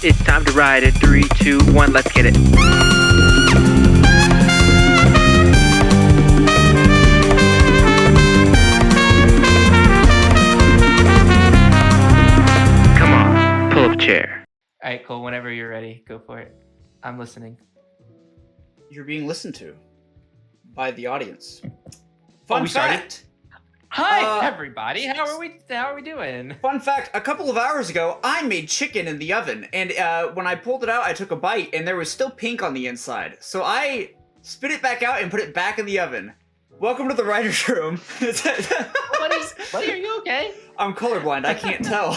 It's time to ride in 3, 2, 1, let's get it. Come on, pull up a chair. All right, Cole, whenever you're ready, go for it. I'm listening. You're being listened to by the audience. Fun we fact. started? Hi, everybody. How are we doing? Fun fact, a couple of hours ago, I made chicken in the oven, and when I pulled it out, I took a bite, and there was still pink on the inside. So I spit it back out and put it back in the oven. Welcome to the writer's room. Buddy, are you okay? I'm colorblind, I can't tell.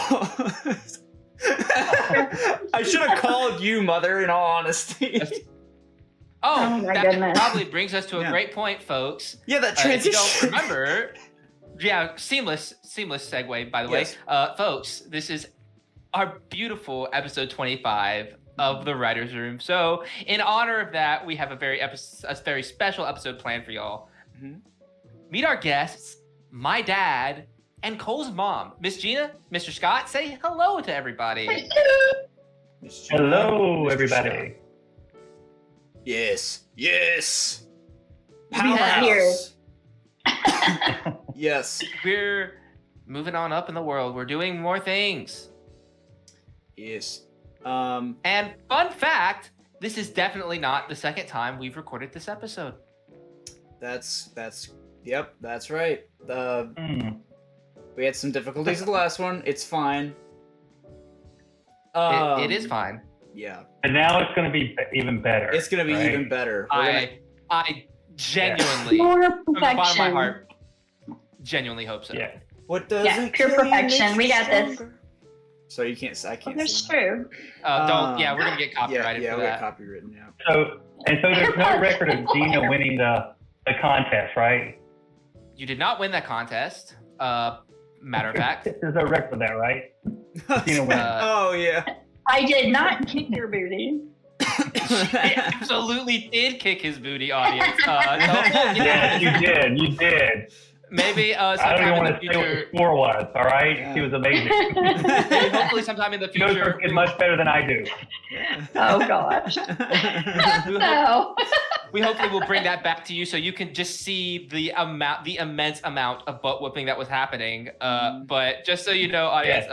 I should have called you, Mother, in all honesty. Oh, my that goodness. probably brings us to a great point, folks. Yeah, that If you transition. don't remember, seamless segue, by the way. Yes. Folks, this is our beautiful episode 25 of the Writer's Room. So, in honor of that, we have a very special episode planned for y'all. Mhm. Meet our guests, my dad, and Cole's mom, Miss Jeanna, Mr. Scott. Say hello to everybody. Hello, Mr. everybody. Scott. Yes. Yes. We are here. Yes. We're moving on up in the world. We're doing more things. Yes. And fun fact, this is definitely not the second time we've recorded this episode. That's right. We had some difficulties with the last one. It's fine. It is fine. Yeah. And now it's going to be even better. It's gonna be right? even better. I genuinely, More from the bottom of my perfection. heart, genuinely hope so. Yeah. What does Yeah, it pure kill you perfection. makes We you got this. stronger? So you can't. I can't. That's sing. true. We're gonna get copyrighted Yeah, for we got that. copywritten. Yeah. So there's no record of Gina winning the contest, right? You did not win that contest. Matter of fact, There's no record of that, right? Gina wins. Oh yeah. I did not kick your booty. he absolutely did kick his booty, audience. Yes, you did. Maybe I don't sometime even in want the to say what the future. score was, all right? Yeah. She was amazing. Maybe hopefully sometime in the She knows her future. kid much better than I do. Oh gosh. No. We hopefully will bring that back to you so you can just see the immense amount of butt whooping that was happening. But just so you know, audience,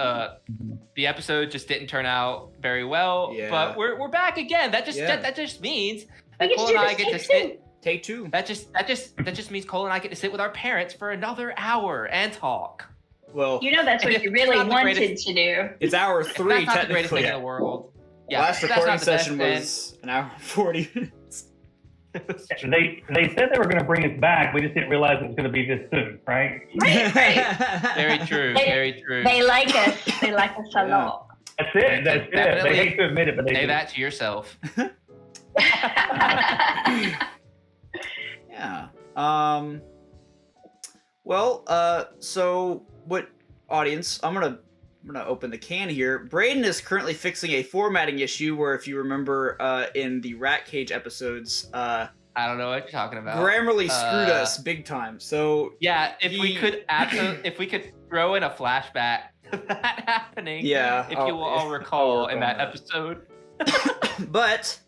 the episode just didn't turn out very well. Yeah. But we're back again. That just means that We get Cole to and do I this get to take sit. Take two. That just means Cole and I get to sit with our parents for another hour and talk. Well, You know that's what It's you really not the wanted greatest- to do. it's hour If 3 that's not the greatest technically. thing in the world. Yeah, Last if that's recording not the best, session then- was an hour and 40 minutes. They said they were going to bring us back. We just didn't realize it was going to be this soon, right? Right. Very true. They- Very true. They like us. They like us a Yeah. lot. That's it. That's it. Definitely They hate to admit it, but they Say do. that to yourself. Yeah. Well, so what audience, I'm gonna open the can here. Braydan is currently fixing a formatting issue where, if you remember, in the Rat Cage episodes, I don't know what you're talking about. Grammarly screwed us big time. So Yeah, if we He- could if we could throw in a flashback to that happening. Yeah, If you will all recall in that episode. but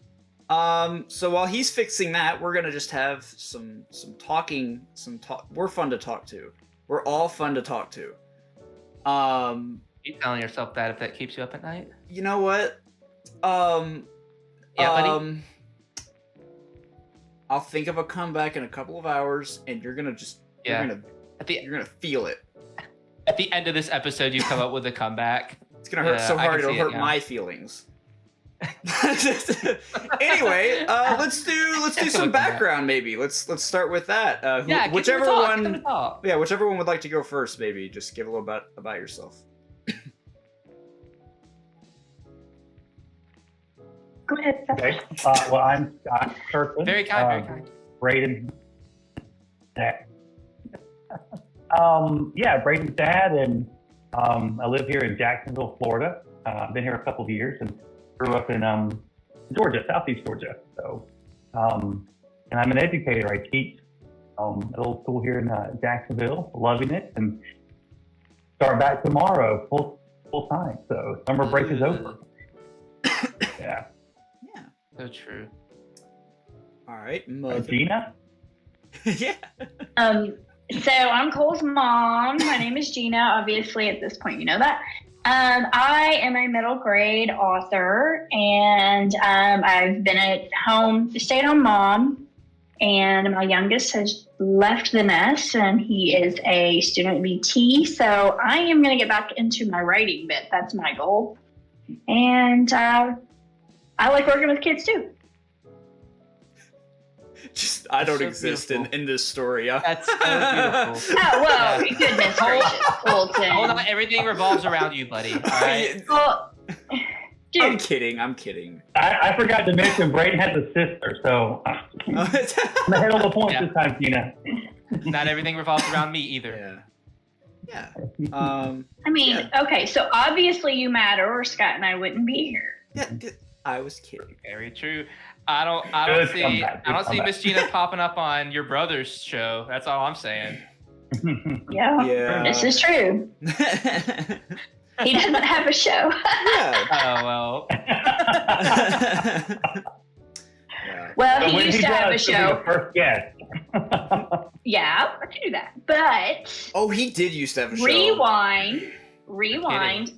so while he's fixing that, we're gonna just have some talking. We're fun to talk to. We're all fun to talk to. You telling yourself that if that keeps you up at night? You know what? Yeah, buddy. I'll think of a comeback in a couple of hours, and you're gonna At the you're gonna feel it. at the end of this episode, you come up with a comeback. It's gonna hurt Yeah, so I hard can it'll see it hurt now. my feelings. Anyway, let's do some background maybe. Let's start with that. Yeah, whichever Get one. them to talk. Yeah, whichever one would like to go first, maybe. Just give a little bit about yourself. Go ahead. Okay. Well, I'm Scott Kirkland. Very kind. Very kind. Braydan. Dad. Braydan's dad, and I live here in Jacksonville, Florida. I've been here a couple of years and grew up in Georgia, Southeast Georgia. So, and I'm an educator. I teach at a little school here in Jacksonville, loving it, and start back tomorrow full time. So summer break is over. Yeah. Yeah. So true. All right, mother. Jeanna? Yeah. So I'm Cole's mom. My name is Jeanna. Obviously, at this point, you know that. I am a middle grade author, and I've been at home, stay-at-home mom. And my youngest has left the nest, and he is a student at BT. So I am going to get back into my writing bit. That's my goal. And I like working with kids too. Just I don't so exist beautiful. in this story. That's so beautiful. Oh, well, goodness gracious, Colton. Hold on, everything revolves around you, buddy. All right. Well, I'm dude, kidding. I'm kidding. I forgot to mention Braydan has a sister, so I'm ahead on the point Yeah. this time, Jeanna. Not everything revolves around me either. Yeah. I mean, Yeah. okay, so obviously you matter, or Scott and I wouldn't be here. Yeah. I was kidding. Very true. I don't Good see comeback, good Miss comeback. Jeanna popping up on your brother's show. That's all I'm saying. Yeah, Yeah. this is true. He doesn't have a show. Yeah. Oh well. Yeah. Well, So he when used to have a does, he'll be show. the first guest. Yeah, I can do that. But Oh, he did used to have a show. rewind.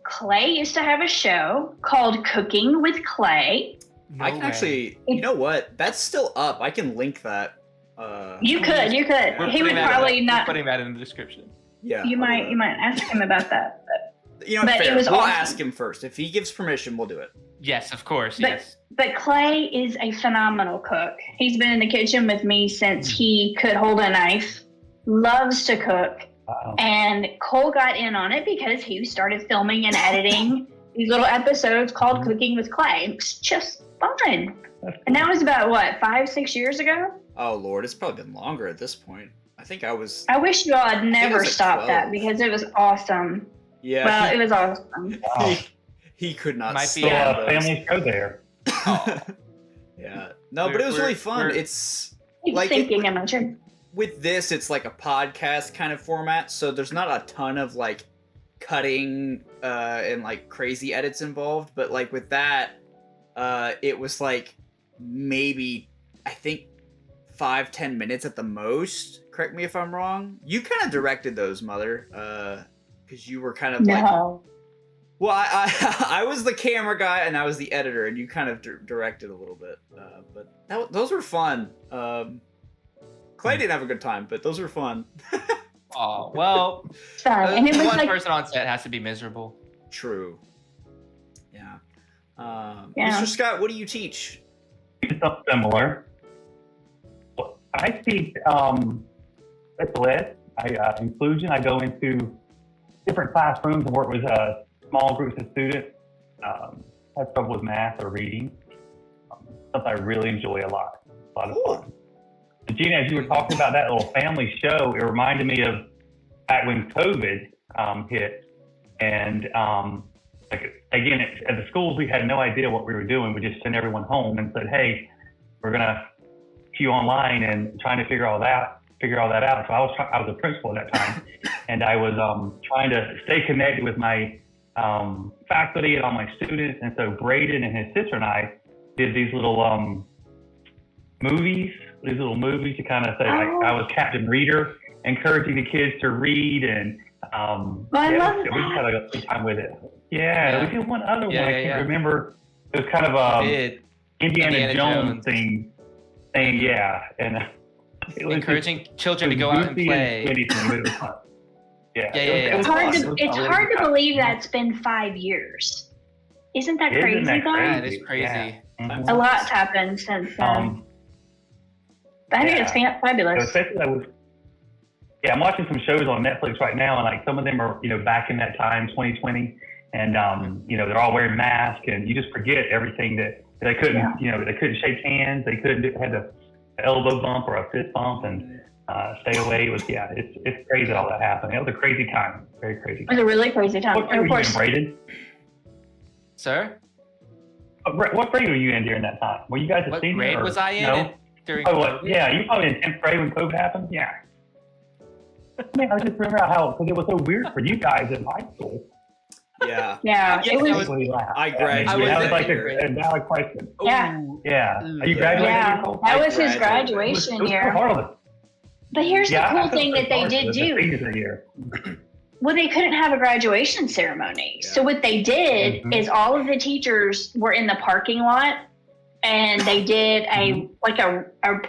Clay used to have a show called Cooking with Clay. No I can way. actually. You know what? That's still up. I can link that. You could. We're He putting would that probably in, not. We're putting that in the description. Yeah. You I'll do might ask him about that. that. You know, what, but it fair. was We'll awesome. ask him first. If he gives permission, we'll do it. Yes, of course. But- Yes. But Clay is a phenomenal cook. He's been in the kitchen with me since he could hold a knife. Loves to cook. Wow. And Cole got in on it because he started filming and editing these little episodes called Cooking with Clay. It was just fun. And that was about, what, 5-6 years ago? Oh Lord, it's probably been longer at this point. I think I was. I wish you all had it never was like stopped 12. that because it was awesome. Yeah. Well, it was awesome. Wow. he could not. Might be stop Still a those. family show there. Yeah. No, but it was really fun. It's Keep like thinking in my chair. with this, it's like a podcast kind of format, so there's not a ton of like cutting and like crazy edits involved. But like with that, it was like maybe I think 5-10 minutes at the most. Correct me if I'm wrong. You kind of directed those, Mother, because you were kind of like. No. Well, I was the camera guy and I was the editor, and you kind of directed a little bit. But those were fun. Clay didn't have a good time, but those were fun. Oh well. Fun. And it was One like, person on set has to be miserable. True. Yeah. Yeah. Mr. Scott, what do you teach? Something similar. I teach special ed, inclusion. I go into different classrooms and work with small groups of students. Have trouble with math or reading. Something I really enjoy a lot. A lot of Cool. fun. And Gina, as you were talking about that little family show, it reminded me of back when COVID hit. And like again, at the schools, we had no idea what we were doing. We just sent everyone home and said, "Hey, we're gonna queue online and trying to figure all that out." So I was a principal at that time, and I was trying to stay connected with my faculty and all my students. And so Braydan and his sister and I did these little movies to kind of say like I was Captain Reader, encouraging the kids to read, and I love we just had a good time with it. Yeah, we did one other one. I can't remember. It was kind of Indiana Jones thing, yeah, and it was Encouraging children to go out and play. It was fun. Yeah, Yeah. it's fun. hard to believe that's been 5 years. Isn't that Isn't crazy, that though? crazy? That is crazy. Yeah. A lot's happened since then. I think it's So fabulous. especially I'm watching some shows on Netflix right now, and like some of them are back in that time, 2020, and they're all wearing masks, and you just forget everything that they couldn't they couldn't shake hands, they had the elbow bump or a fist bump and stay away. It was it's crazy all that happened. It was a crazy time, very crazy. It was a really crazy time. What grade And were of you in, course, Braydan? Sir, What grade were you in during that time? Were you guys a what senior? grade or was I in no? during Oh, what? COVID? Yeah, you were probably in 10th grade when COVID happened. Yeah. Man, I just remember because it was so weird for you guys in high school. Yeah. Yeah, it was. What do you laugh? I mean, graduated that was that like year. a valid question. Yeah. Yeah. Are you Yeah. graduating? Yeah, Nicole? that I was his graduated. It graduation was year. hard. But here's Yeah, the I cool felt thing so that they sorry did for the do. seniors that year. Well, they couldn't have a graduation ceremony. Yeah. So what they did Mhm. is all of the teachers were in the parking lot and they did a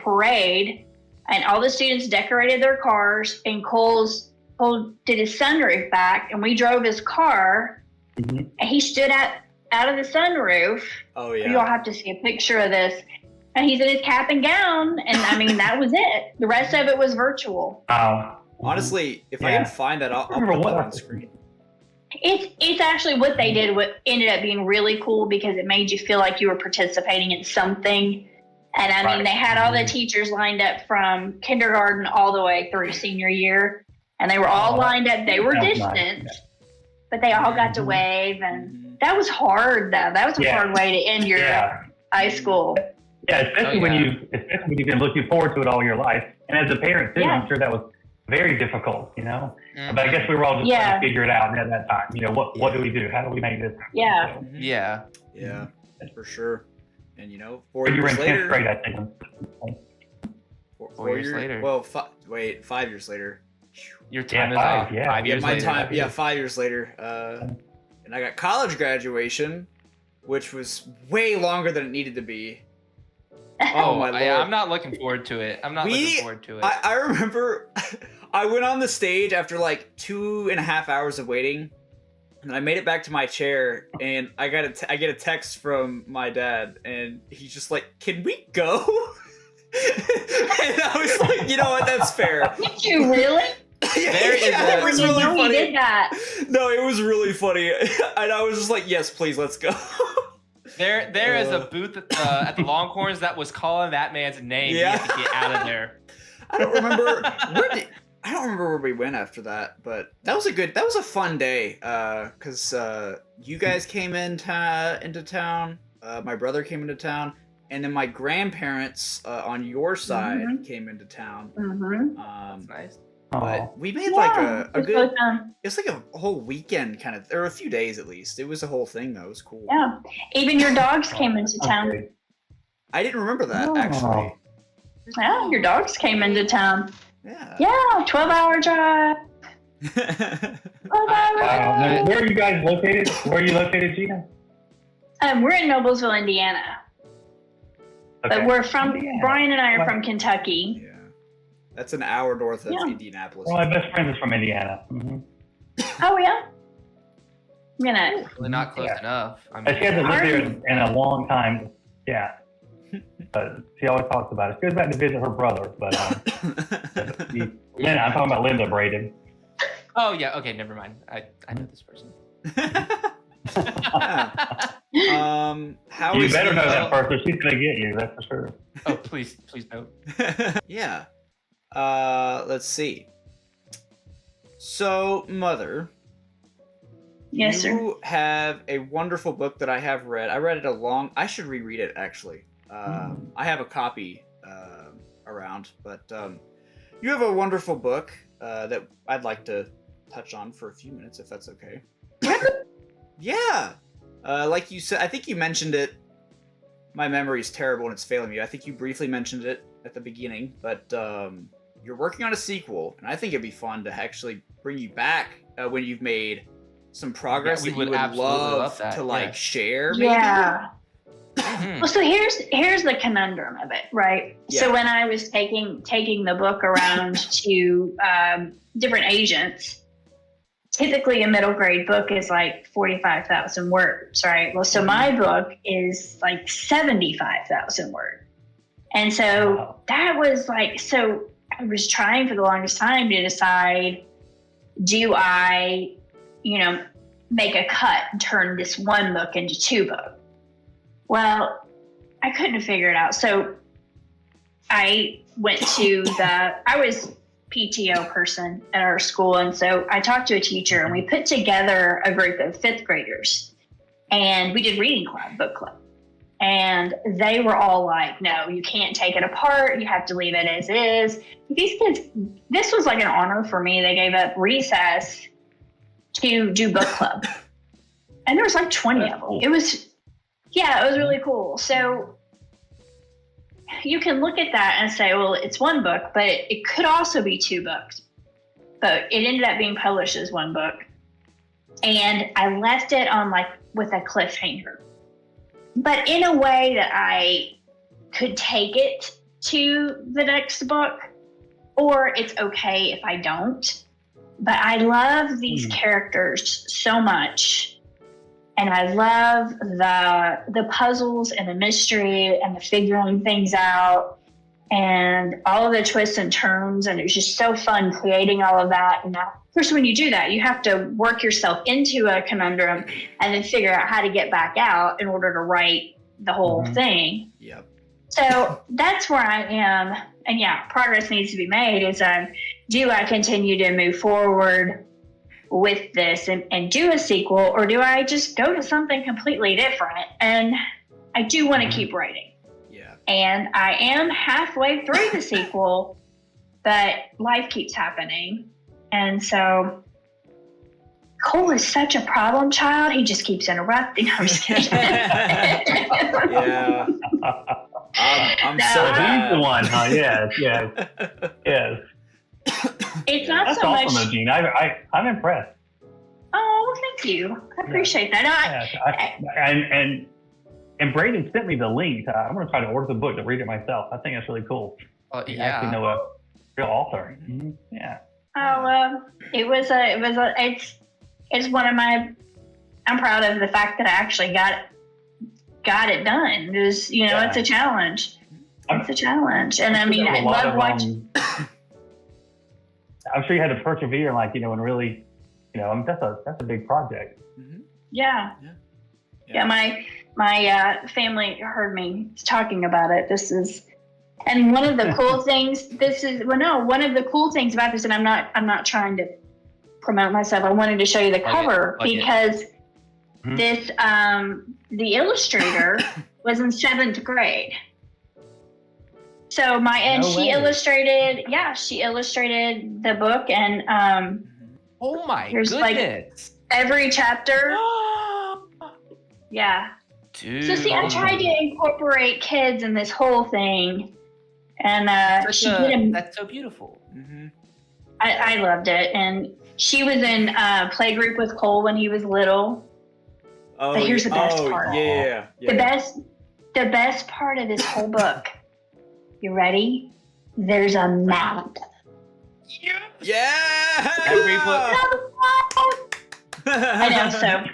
parade, and all the students decorated their cars, and Cole did his sunroof back, and we drove his car, Mhm. and he stood out of the sunroof. Oh You all yeah. have to see a picture of this. And he's in his cap and gown, and I mean that was it. The rest of it was virtual. Honestly, if I Yeah. can find that, I'll Remember put what that on else? screen. It's actually what they did. What ended up being really cool because it made you feel like you were participating in something. And I mean, Right. they had all the teachers lined up from kindergarten all the way through senior year, and they were all Oh, lined up. They were that's nice. distant, but they all got to Mhm. wave, and Mhm. that was hard. Though that was a Yeah. hard way to end your Yeah. high school. Yeah, especially Oh, when yeah. you've been looking forward to it all your life. And as a parent too, Yeah. I'm sure that was very difficult, you know. Mhm. But I guess we were all just Yeah. trying to figure it out at that time. You know, what do we do? How do we make this happen? Yeah. So, Yeah. Yeah, for sure. And 4 you were years in 10th later. grade, I think. Four years later. Well, 5 years later. Your time Yeah, is up. yeah. 5 years my later. time. Yeah, 5 years later. And I got college graduation, which was way longer than it needed to be. Oh my lord! I'm not looking forward to it. I'm not looking forward to it. I remember I went on the stage after like 2.5 hours of waiting, and I made it back to my chair, and I get a text from my dad, and he's just like, "Can we go?" And I was like, "You know what? That's fair." Did you really? There is yeah, a- it was I didn't really know he funny. did that. No, it was really funny, and I was just like, "Yes, please, let's go." There is a booth at the Longhorns that was calling that man's name. Yeah. He had to get out of there. I don't remember I don't remember where we went after that, but that was a fun day. Cause you guys came into town, my brother came into town, and then my grandparents on your side Mhm. came into town. Mm-hmm. That's nice. But we made like a It's good. both, It's like a whole weekend kind of, or a few days at least. It was a whole thing though. It was cool. yeah. Even your dogs came into town. Okay. I didn't remember that Oh. actually. Yeah, your dogs came into town. Yeah. Yeah, 12-hour drive. 12-hour Now, drive. where are you guys located? Where are you located, Gina? We're in Noblesville, Indiana. But we're from, Indiana. Brian and I are from Kentucky. Yeah. That's an hour north of Yeah. Indianapolis. Well, my best friend is from Indiana. Mm-hmm. Oh, yeah? I'm gonna, Really not close Yeah. enough. I She hasn't lived there Arden. in a long time. Yeah. But she always talks about it. She goes back to visit her brother. But Linda, I'm talking about Linda Braydan. Oh yeah. Okay. Never mind. I know this person. How You is better the- know that person. She's going to get you, that's for sure. Oh please don't. Yeah. Let's see. So, Mother, yes, sir. you have a wonderful book that I have read. I read it I should reread it actually. I have a copy around, but you have a wonderful book that I'd like to touch on for a few minutes, if that's okay. Yeah. Like you said, I think you mentioned it. My memory is terrible and it's failing me. I think you briefly mentioned it at the beginning, but you're working on a sequel, and I think it'd be fun to actually bring you back when you've made some progress Yeah, we that would you would absolutely love love that, to like yeah. share. Maybe? Yeah. Mhm. Well, so here's the conundrum of it, right? Yeah. So when I was taking the book around to different agents, typically a middle grade book is like 45,000 words, right? Well, so my book is like 75,000 words, and so Wow. that was like, so I was trying for the longest time to decide, do I, make a cut and turn this one book into two books? Well, I couldn't figure it out. So I went to I was PTO person at our school. And so I talked to a teacher and we put together a group of fifth graders and we did reading club, book club. And they were all like, no, you can't take it apart. You have to leave it as is. These kids, this was like an honor for me. They gave up recess to do book club. And there was like 20 That's of them. cool. It was really cool. So you can look at that and say, well, it's one book, but it could also be 2 books. But it ended up being published as one book. And I left it on with a cliffhanger. But in a way that I could take it to the next book, or it's okay if I don't. But I love these characters so much. And I love the puzzles and the mystery and the figuring things out and all of the twists and turns. And it was just so fun creating all of that. And now, of course, when you do that, you have to work yourself into a conundrum and then figure out how to get back out in order to write the whole thing. Yep. So that's where I am. And yeah, progress needs to be made. Do I continue to move forward with this and do a sequel, or do I just go to something completely different? And I do want to keep writing. Yeah. And I am halfway through the sequel, but life keeps happening. And so Cole is such a problem child. He just keeps interrupting. I'm just kidding. Yeah. I'm No, so So bad. he's the one, huh? Yes. It's not That's so awesome, much. though, Gene. I'm impressed. Oh, well, thank you. I appreciate that. And Braydan sent me the link. I'm going to try to order the book to read it myself. I think that's really cool. You actually know a real author. Mm-hmm. Yeah. It's one of my. I'm proud of the fact that I actually got it done. It was, it's a challenge. It's a challenge, and I mean, I love watching. I'm sure you had to persevere, and really, that's a big project. Mhm. Yeah. My family heard me talking about it. And one of the cool things. One of the cool things about this, and I'm not trying to promote myself. I wanted to show you the cover because this the illustrator was in 7th grade. So she illustrated the book, and Oh my here's goodness. every chapter. Yeah. Dude. So see, I tried to incorporate kids in this whole thing, and that's so beautiful. Mm-hmm. I loved it, and she was in playgroup with Cole when he was little. Oh, But here's the best part. Yeah. The best part of this whole book. You ready? There's a map. Yeah. Every book. I know, so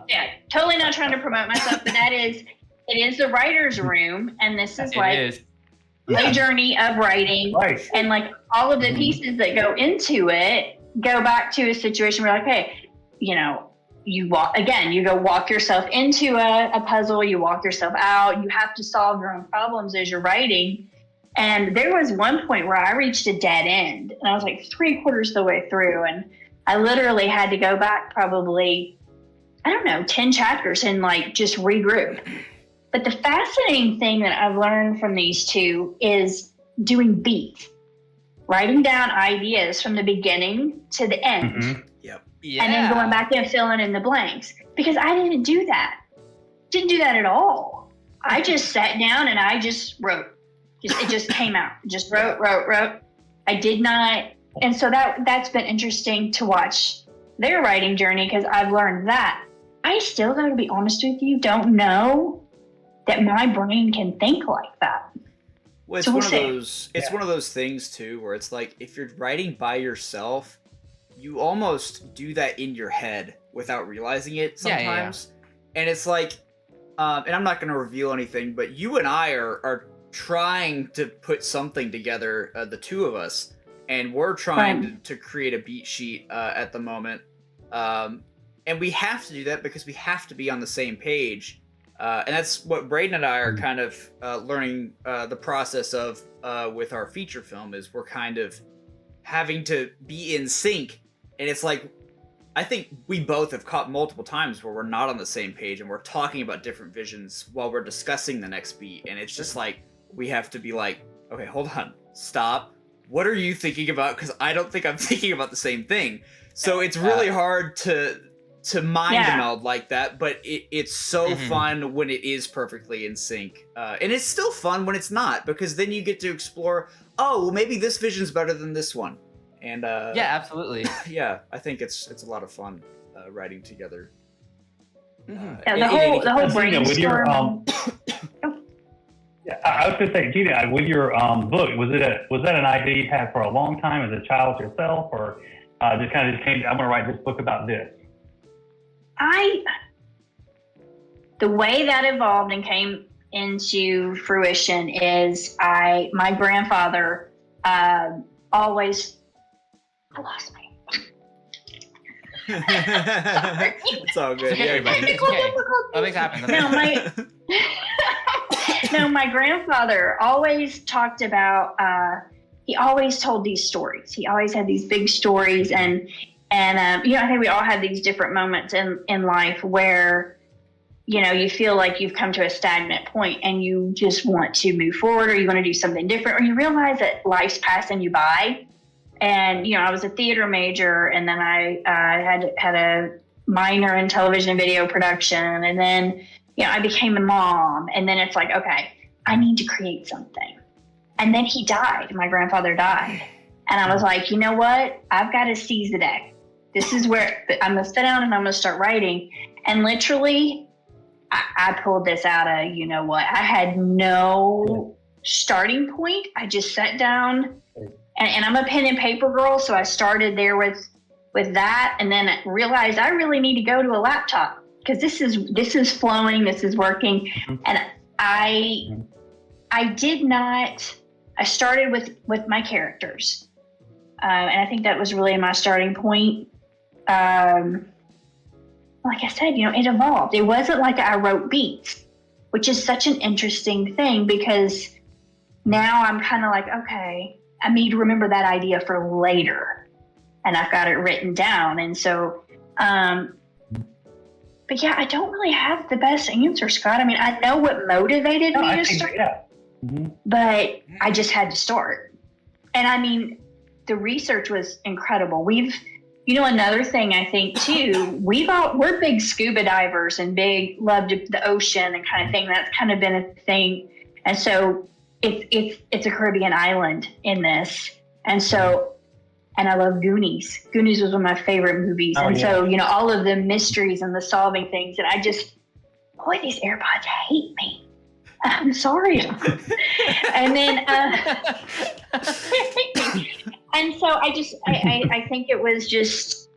yeah, totally not trying to promote myself, but it is the writer's room, and this is my journey of writing, Right. and all of the pieces that go into it go back to a situation where hey, you go walk yourself into a puzzle, you walk yourself out, you have to solve your own problems as you're writing. And there was one point where I reached a dead end, and I was 3/4 of the way through, and I literally had to go back probably, 10 chapters and just regroup. But the fascinating thing that I've learned from these two is doing beats, writing down ideas from the beginning to the end, Yeah. and then going back and filling in the blanks. Because I didn't do that. Didn't do that at all. I just sat down and I just wrote. It just came out. Just wrote. I did not. And so that's been interesting to watch their writing journey, because I've learned that I still, got to be honest with you, don't know that my brain can think like that. Well, it's So we'll one of see. those. It's one of those things too, where it's if you're writing by yourself, you almost do that in your head without realizing it sometimes. And it's and I'm not going to reveal anything, but you and I are trying to put something together, the two of us, and we're trying to create a beat sheet at the moment. And we have to do that because we have to be on the same page. And that's what Braydan and I are kind of learning the process of with our feature film, is we're kind of having to be in sync. And it's I think we both have caught multiple times where we're not on the same page and we're talking about different visions while we're discussing the next beat. And it's just we have to be okay, hold on, stop. What are you thinking about? Because I don't think I'm thinking about the same thing. So it's really hard to to mind Yeah. meld like that, but it's so Mhm. fun when it is perfectly in sync. And it's still fun when it's not, because then you get to explore, oh, well, maybe this vision's better than this one. And Yeah, absolutely. yeah, I think it's a lot of fun writing together. Mhm. Yeah, in the whole Gina, with your, brainstorm. yeah, I was gonna say, Gina, with your book, was that an idea you had for a long time as a child yourself, or just kind of just came? I'm gonna write this book about this. The way that evolved and came into fruition is my grandfather always. I lost my. It's all good. It's okay, Yeah, everybody. It's okay. Nothing's happened. No, my grandfather always talked about. He always told these stories. He always had these big stories, and I think we all have these different moments in life where, you feel like you've come to a stagnant point and you just want to move forward, or you want to do something different, or you realize that life's passing you by. And, I was a theater major, and then I had a minor in television and video production. And then, I became a mom. And then it's like, okay, I need to create something. And then he died. My grandfather died. And I was like, you know what? I've got to seize the day. This is where I'm going to sit down and I'm going to start writing. And literally, I pulled this out of, I had no starting point. I just sat down. And I'm a pen and paper girl, so I started there with that, and then I realized I really need to go to a laptop because this is flowing, this is working, and I did not. I started with my characters, and I think that was really my starting point. Like I said, it evolved. It wasn't like I wrote beats, which is such an interesting thing because now I'm kind of like, okay, I need to remember that idea for later, and I've got it written down. And so, but yeah, I don't really have the best answer, Scott. I mean, I know what motivated me to start, but I just had to start. And I mean, the research was incredible. Another thing I think too, we're big scuba divers and loved the ocean and kind of thing. That's kind of been a thing. And so it's a Caribbean island in this. And so, and I love Goonies. Goonies was one of my favorite movies. So, all of the mysteries and the solving things. And I just, boy, these AirPods hate me. I'm sorry. And then, and so I think it was just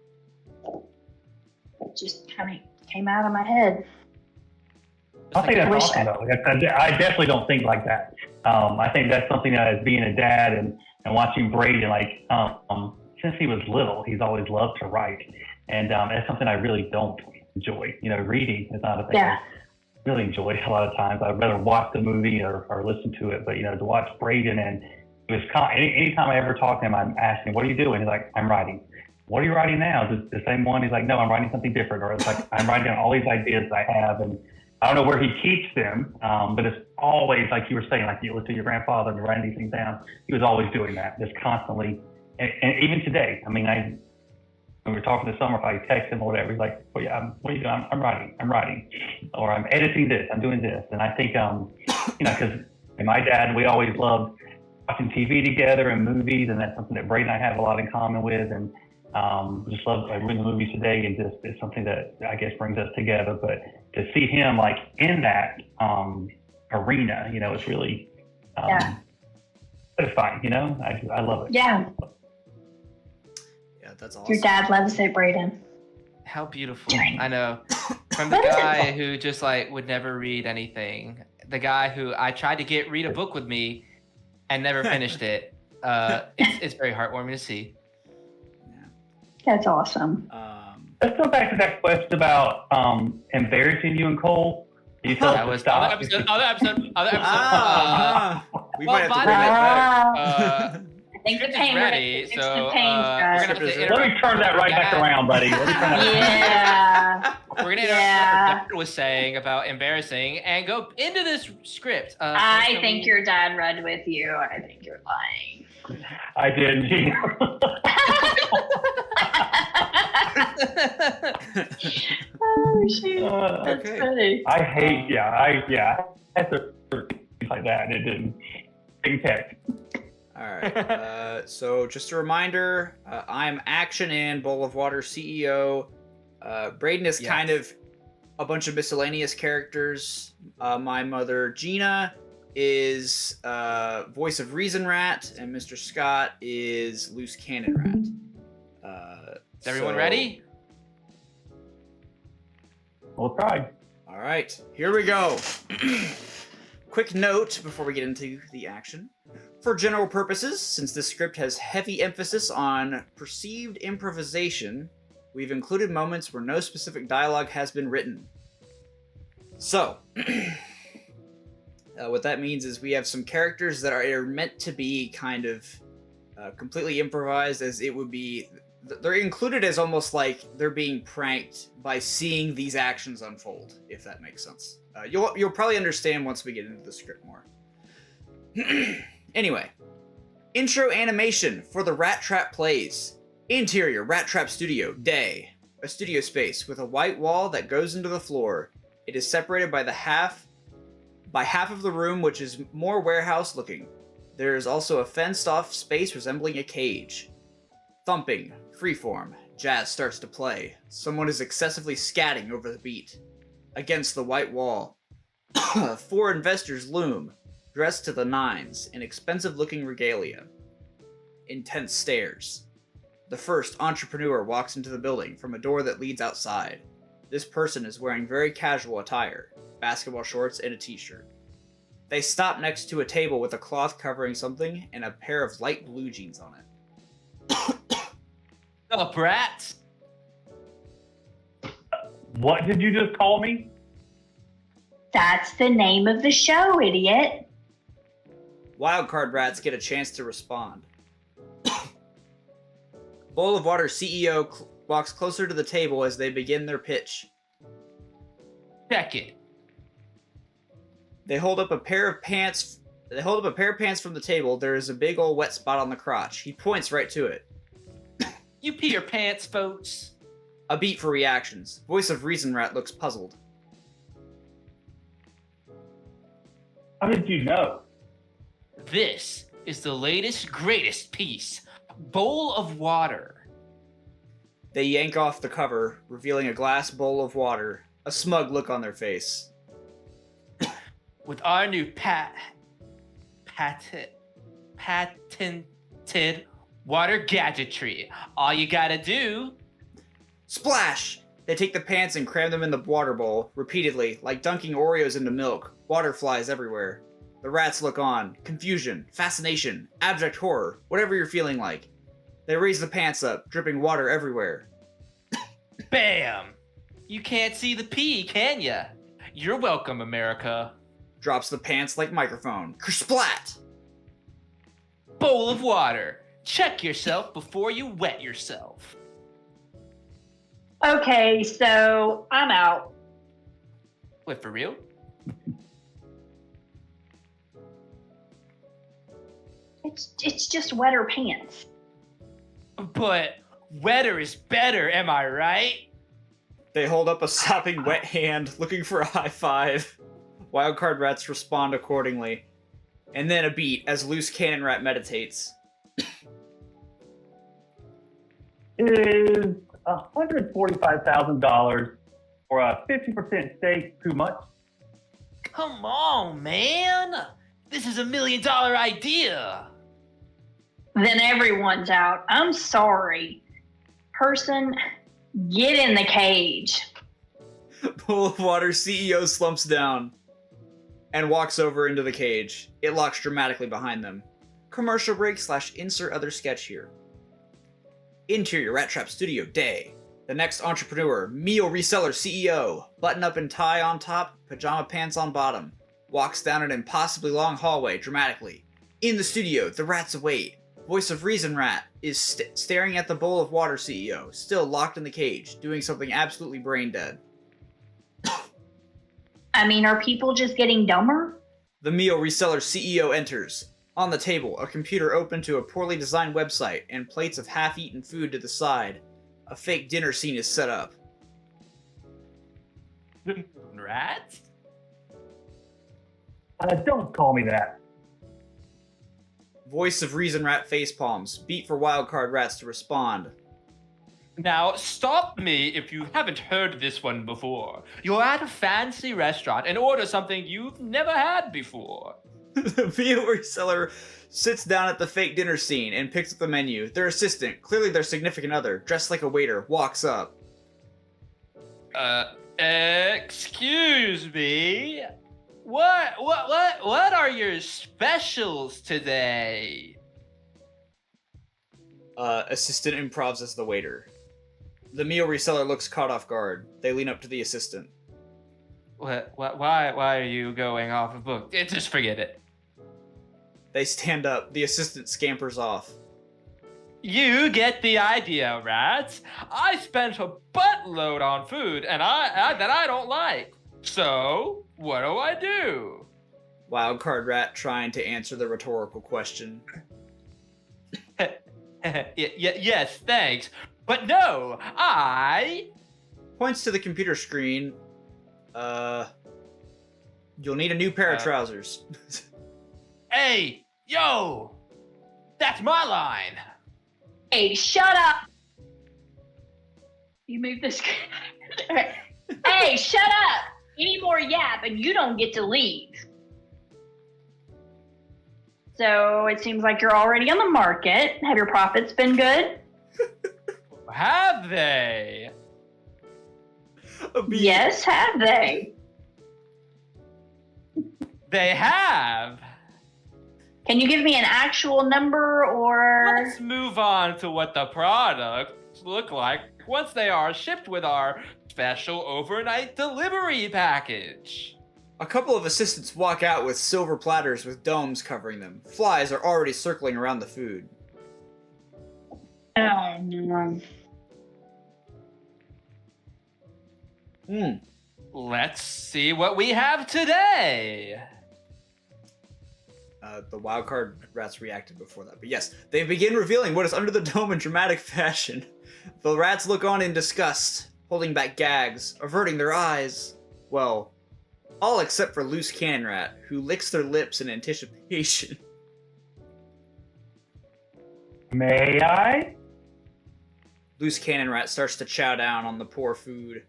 kind of came out of my head. I think that's awesome, though. I definitely don't think like that. I think that's something that, as being a dad and watching Braydan, since he was little, he's always loved to write. And that's something I really don't enjoy. Reading is not a thing I really enjoy a lot of times. I'd rather watch the movie or listen to it. But, to watch Braydan, and it was anytime I ever talk to him, I'm asking, what are you doing? He's like, I'm writing. What are you writing now? Is it the same one? He's like, no, I'm writing something different. Or it's like, I'm writing down all these ideas that I have. And I don't know where he keeps them, but it's always, like you were saying, like you listen to your grandfather and writing these things down. He was always doing that, just constantly. And even today, I mean, when we were talking this summer, if I text him or whatever, he's like, well, yeah, what are you doing? I'm writing. Or I'm editing this, I'm doing this. And I think, because my dad, we always loved watching TV together and movies, and that's something that Braydan and I have a lot in common with. And just love we're in the movies today, and just it's something that I guess brings us together. But to see him in that arena, it's really satisfying. I love it. Yeah. Yeah, that's awesome. Your dad loves it, Braydan. How beautiful. I know. From the guy who just would never read anything, the guy who I tried to read a book with me and never finished it. It's very heartwarming to see. That's awesome. Let's go back to that question about embarrassing you and Cole. You told us to stop. Other episode. We might have to bring that I think the pain ready, so the pain, we're gonna have to Let me interrupt. turn that right back around, buddy. Let me turn that Yeah. We're gonna interrupt what Dad was saying about embarrassing and go into this script. I think your dad read with you. I think you're lying. I did. Oh shoot, that's Okay. funny. I hate, I had to like that. It didn't text. All right. So just a reminder, I'm Action and Bowl of Water CEO. Braydan is kind of a bunch of miscellaneous characters. My mother, Jeanna, is voice of Reason Rat, and Mr. Scott is Loose Cannon Rat. Is everyone ready? We'll try. All right, here we go. Quick note before we get into the action. For general purposes, since this script has heavy emphasis on perceived improvisation, we've included moments where no specific dialogue has been written. So, what that means is we have some characters that are meant to be kind of completely improvised, as it would be. They're included as almost like they're being pranked by seeing these actions unfold, if that makes sense. You'll probably understand once we get into the script more. Anyway, intro animation for the Rat Trap plays. Interior, Rat Trap Studio, day. A studio space with a white wall that goes into the floor. It is separated by half of the room, which is more warehouse looking. There is also a fenced off space resembling a cage. Thumping, freeform, jazz starts to play. Someone is excessively scatting over the beat. Against the white wall, 4 investors loom, dressed to the nines in expensive-looking regalia. Intense stares. The first entrepreneur walks into the building from a door that leads outside. This person is wearing very casual attire, basketball shorts and a t-shirt. They stop next to a table with a cloth covering something and a pair of light blue jeans on it. Oh, brats! What did you just call me? That's the name of the show, idiot. Wildcard rats get a chance to respond. Bowl of Water CEO walks closer to the table as they begin their pitch. Check it. They hold up a pair of pants. They hold up a pair of pants from the table. There is a big old wet spot on the crotch. He points right to it. You pee your pants, folks. A beat for reactions. Voice of Reason Rat looks puzzled. How did you know? This is the latest, greatest piece. Bowl of Water. They yank off the cover, revealing a glass bowl of water, a smug look on their face. With our new patented water gadgetry. All you gotta do... Splash! They take the pants and cram them in the water bowl, repeatedly, like dunking Oreos into milk. Water flies everywhere. The rats look on. Confusion, fascination, abject horror, whatever you're feeling like. They raise the pants up, dripping water everywhere. Bam! You can't see the pee, can ya? You're welcome, America. Drops the pants like microphone. Kersplat! Bowl of water. Check yourself before you wet yourself. Okay, so I'm out. Wait, for real? It's just wetter pants. But wetter is better, am I right? They hold up a sopping wet hand, looking for a high five. Wildcard rats respond accordingly. And then a beat as Loose Cannon Rat meditates. Is $145,000 for a 50% stake too much? Come on, man. This is $1 million idea. Then everyone's out. I'm sorry. Person, get in the cage. Bowl of Water CEO slumps down and walks over into the cage. It locks dramatically behind them. Commercial break / insert other sketch here. Interior Rat Trap Studio day. The next entrepreneur, meal reseller CEO, button up and tie on top, pajama pants on bottom, walks down an impossibly long hallway dramatically. In the studio, the rats await. Voice of Reason Rat is staring at the Bowl of Water CEO, still locked in the cage, doing something absolutely brain dead. I mean, are people just getting dumber? The meal reseller CEO enters. On the table, a computer open to a poorly designed website and plates of half-eaten food to the side. A fake dinner scene is set up. Rats? Don't call me that. Voice of Reason Rat facepalms. Beat for wildcard rats to respond. Now, stop me if you haven't heard this one before. You're at a fancy restaurant and order something you've never had before. The meal reseller sits down at the fake dinner scene and picks up the menu. Their assistant, clearly their significant other, dressed like a waiter, walks up. Excuse me? What are your specials today? Assistant improvs as the waiter. The meal reseller looks caught off guard. They lean up to the assistant. Why are you going off of book? Just forget it. They stand up. The assistant scampers off. You get the idea, rats. I spent a buttload on food and that I don't like. So, what do I do? Wildcard rat trying to answer the rhetorical question. Yes, thanks. But no, I... Points to the computer screen. You'll need a new pair of trousers. Hey, yo! That's my line! Hey, shut up! You move this. Hey, shut up! Any more yap and you don't get to leave. So it seems like you're already on the market. Have your profits been good? Have they? Yes, have they? They have. Can you give me an actual number or... Let's move on to what the products look like once they are shipped with our special overnight delivery package. A couple of assistants walk out with silver platters with domes covering them. Flies are already circling around the food. Oh, no. Let's see what we have today. The wildcard rats reacted before that, but yes, they begin revealing what is under the dome in dramatic fashion. The rats look on in disgust, holding back gags, averting their eyes. Well, all except for Loose Cannon Rat, who licks their lips in anticipation. May I? Loose Cannon Rat starts to chow down on the poor food,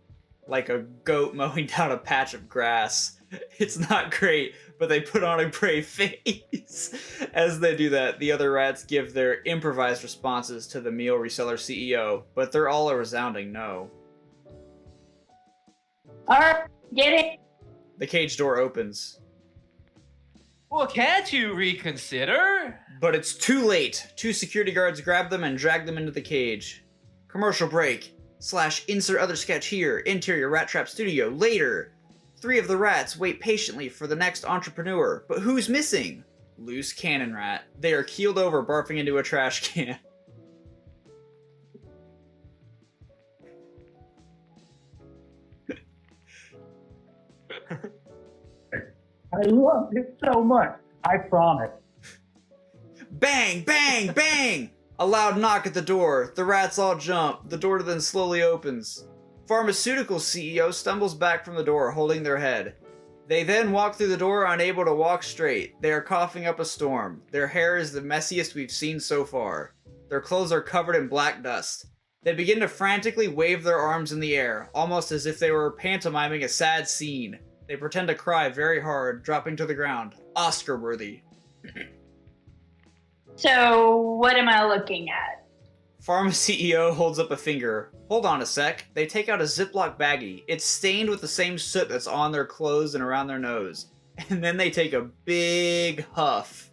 like a goat mowing down a patch of grass. It's not great, but they put on a brave face. As they do that, the other rats give their improvised responses to the meal reseller CEO, but they're all a resounding no. Alright, get it? The cage door opens. Well, can't you reconsider? But it's too late. Two security guards grab them and drag them into the cage. Commercial break. / insert other sketch here. Interior Rat Trap Studio. Later. 3 of the rats wait patiently for the next entrepreneur. But who's missing? Loose Cannon Rat. They are keeled over, barfing into a trash can. I love it so much. I promise. Bang! Bang! Bang! A loud knock at the door. The rats all jump. The door then slowly opens. Pharmaceutical CEO stumbles back from the door, holding their head. They then walk through the door, unable to walk straight. They are coughing up a storm. Their hair is the messiest we've seen so far. Their clothes are covered in black dust. They begin to frantically wave their arms in the air, almost as if they were pantomiming a sad scene. They pretend to cry very hard, dropping to the ground. Oscar-worthy. So, what am I looking at? Pharma CEO holds up a finger. Hold on a sec. They take out a Ziploc baggie. It's stained with the same soot that's on their clothes and around their nose. And then they take a big huff.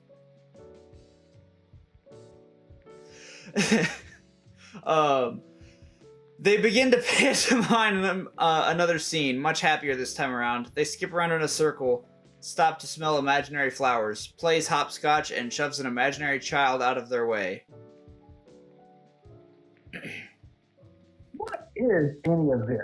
They begin to pantomime another scene, much happier this time around. They skip around in a circle, stop to smell imaginary flowers, plays hopscotch, and shoves an imaginary child out of their way. What is any of this?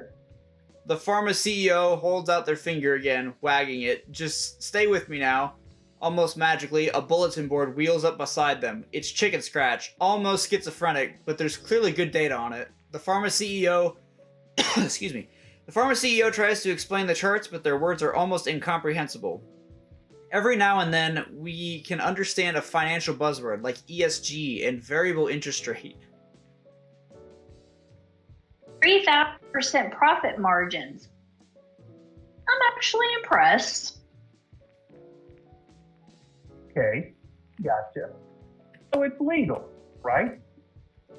The pharma CEO holds out their finger again, wagging it. Just stay with me now. Almost magically, a bulletin board wheels up beside them. It's Chicken Scratch, almost schizophrenic, but there's clearly good data on it. The pharma CEO, excuse me, the pharma CEO tries to explain the charts, but their words are almost incomprehensible. Every now and then, we can understand a financial buzzword like ESG and variable interest rate. 3,000% profit margins. I'm actually impressed. Okay, gotcha. So it's legal, right?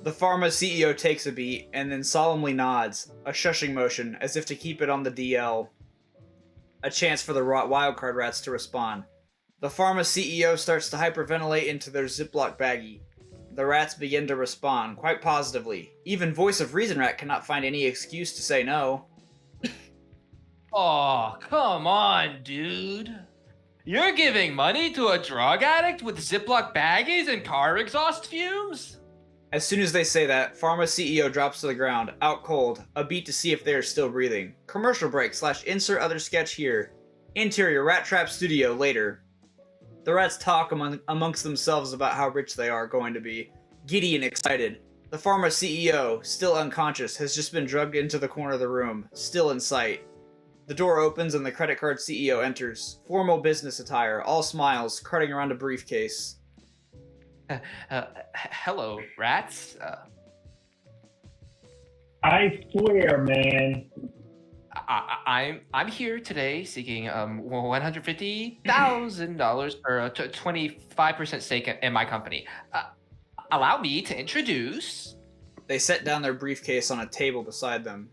The pharma CEO takes a beat and then solemnly nods, a shushing motion as if to keep it on the DL. A chance for the wildcard rats to respond. The pharma CEO starts to hyperventilate into their Ziploc baggie. The rats begin to respond, quite positively. Even Voice of Reason Rat cannot find any excuse to say no. Oh, come on, dude. You're giving money to a drug addict with Ziploc baggies and car exhaust fumes? As soon as they say that, Pharma CEO drops to the ground, out cold, a beat to see if they are still breathing. Commercial break / insert other sketch here. Interior Rat Trap Studio later. The rats talk amongst themselves about how rich they are going to be, giddy and excited. The Pharma CEO, still unconscious, has just been drugged into the corner of the room, still in sight. The door opens and the credit card CEO enters. Formal business attire, all smiles, carting around a briefcase. Hello, rats. I swear, man. I'm here today seeking $150,000 for a 25% stake in my company. Allow me to introduce. They set down their briefcase on a table beside them.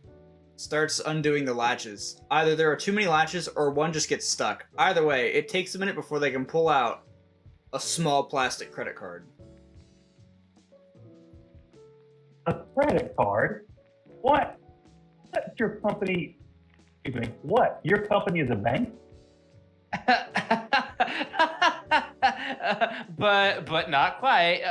Starts undoing the latches. Either there are too many latches or one just gets stuck. Either way, it takes a minute before they can pull out a small plastic credit card. A credit card? What? What's your company? Excuse me. What? Your company is a bank? but not quite.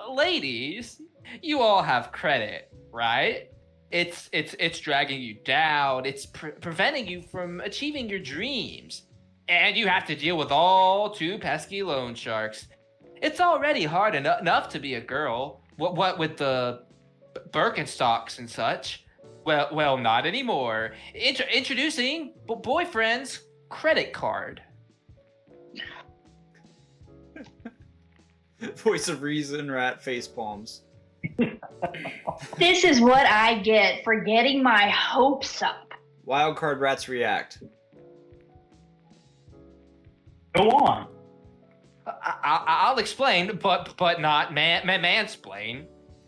Ladies, you all have credit, right? It's dragging you down. It's preventing you from achieving your dreams. And you have to deal with all two pesky loan sharks. It's already hard enough to be a girl. What with the Birkenstocks and such? Well, not anymore. Introducing boyfriend's credit card. Voice of Reason Rat face palms. This is what I get for getting my hopes up. Wildcard rats react. Go on. I'll explain, but not mansplain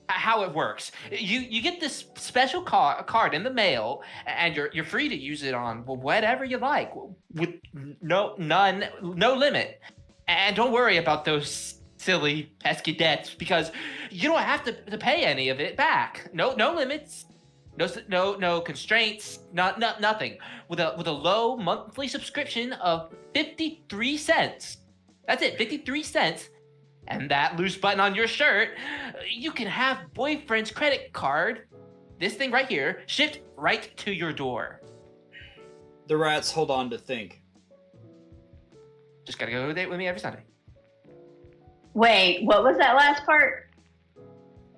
how it works. You get this special card in the mail, and you're free to use it on whatever you like, with no limit. And don't worry about those silly pesky debts, because you don't have to pay any of it back. No limits, no constraints, nothing. With a low monthly subscription of 53 cents. That's it, 53 cents. And that loose button on your shirt, you can have boyfriend's credit card, this thing right here, shipped right to your door. The rats hold on to think. Just gotta go date with me every Sunday. Wait, what was that last part?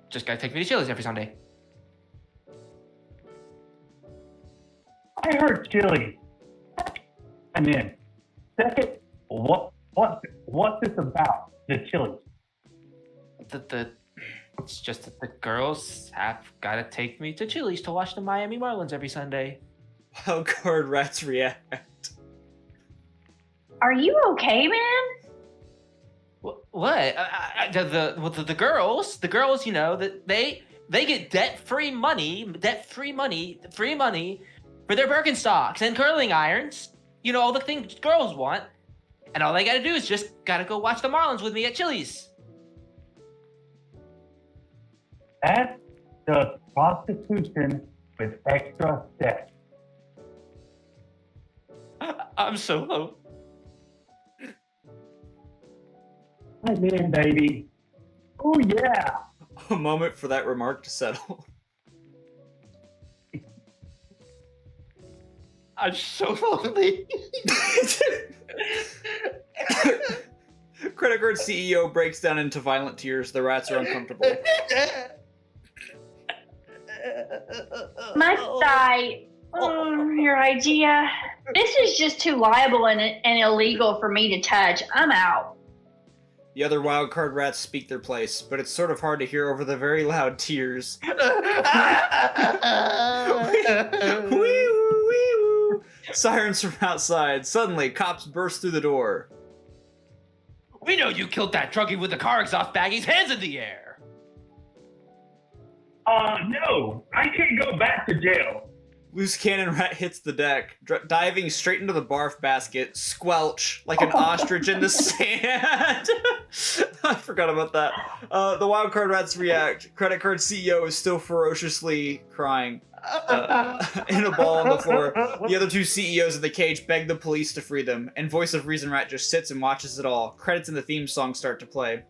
Just gotta take me to Chili's every Sunday. I heard chili. I'm in. Second, what's this about? The chili. It's just that the girls have gotta take me to Chili's to watch the Miami Marlins every Sunday. Wildcard rats react. Are you okay, man? What? The girls, you know, that they get debt-free money for their Birkenstocks and curling irons. You know, all the things girls want. And all they gotta do is just gotta go watch the Marlins with me at Chili's. That's just prostitution with extra steps. I'm so low. I'm in, baby. Oh, yeah. A moment for that remark to settle. I'm so lonely. Credit card CEO breaks down into violent tears. The rats are uncomfortable. Must I? Your idea. This is just too liable and illegal for me to touch. I'm out. The other wildcard rats speak their place, but it's sort of hard to hear over the very loud tears. Wee-woo. Sirens from outside. Suddenly, cops burst through the door. We know you killed that druggie with the car exhaust baggies. Hands in the air. No, I can't go back to jail. Loose cannon rat hits the deck, diving straight into the barf basket, squelch like an ostrich in the sand. I forgot about that. The wildcard rats react. Credit card CEO is still ferociously crying in a ball on the floor. The other two CEOs of the cage beg the police to free them, and Voice of Reason Rat just sits and watches it all. Credits and the theme song start to play.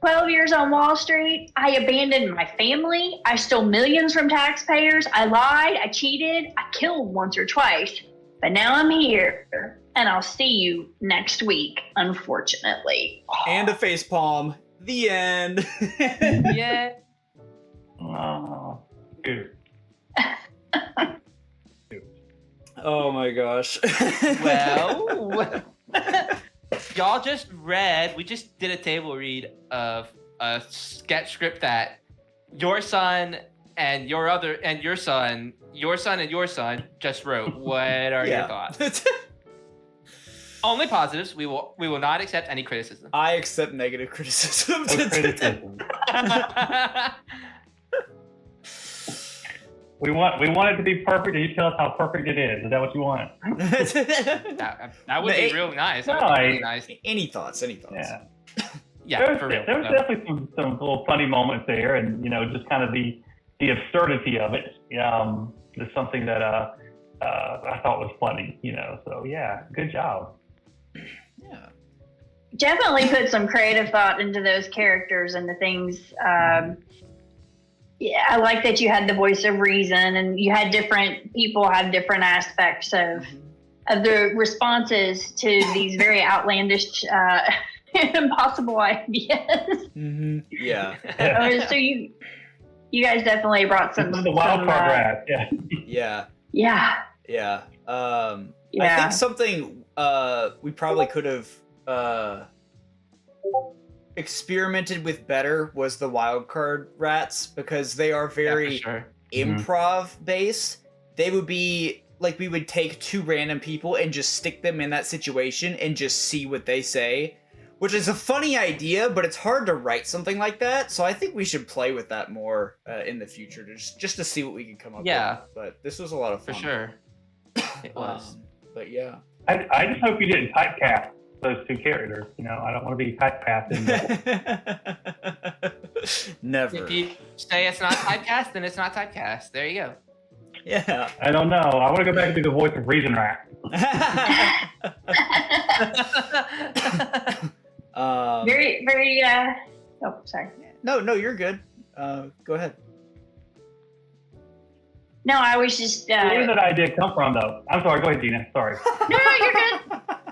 12 years on Wall Street. I abandoned my family. I stole millions from taxpayers. I lied. I cheated. I killed once or twice. But now I'm here, and I'll see you next week, unfortunately. And a facepalm. The end. Yeah. Oh, dude. Oh my gosh. Well, y'all just read, we just did a table read of a sketch script that your son and your son just wrote. What are your thoughts? Only positives. We will not accept any criticism. I accept negative criticism. No criticism. We want it to be perfect, and you tell us how perfect it is. Is that what you want? That would be real nice. That would be really nice. Any thoughts? Yeah. Yeah, for real. There was definitely some little funny moments there, and just kind of the absurdity of it. Is something that I thought was funny. So yeah, good job. Yeah. Definitely put some creative thought into those characters and the things. Yeah, I like that you had the voice of reason, and you had different people have different aspects of the responses to these very outlandish, impossible ideas. Mm-hmm. Yeah. So you guys definitely brought some. The wild card rat. Yeah. Yeah. Yeah. Yeah. I Yeah. think something we probably could have experimented with better was the wild card rats, because they are very improv based. They would be like, we would take two random people and just stick them in that situation and just see what they say, which is a funny idea, but it's hard to write something like that. So I think we should play with that more in the future, just to see what we can come up with. But this was a lot of fun. For sure. It was. But yeah. I just hope you didn't typecast those two characters. I don't want to be typecast in that. Never. If you say it's not typecast, then it's not typecast. There you go. Yeah. I don't know. I want to go back and be the voice of Reason Rat. Very, very. Oh, sorry. No, you're good. Go ahead. No, I was just. Where did that idea come from, though? I'm sorry. Go ahead, Gina. Sorry. No, you're good.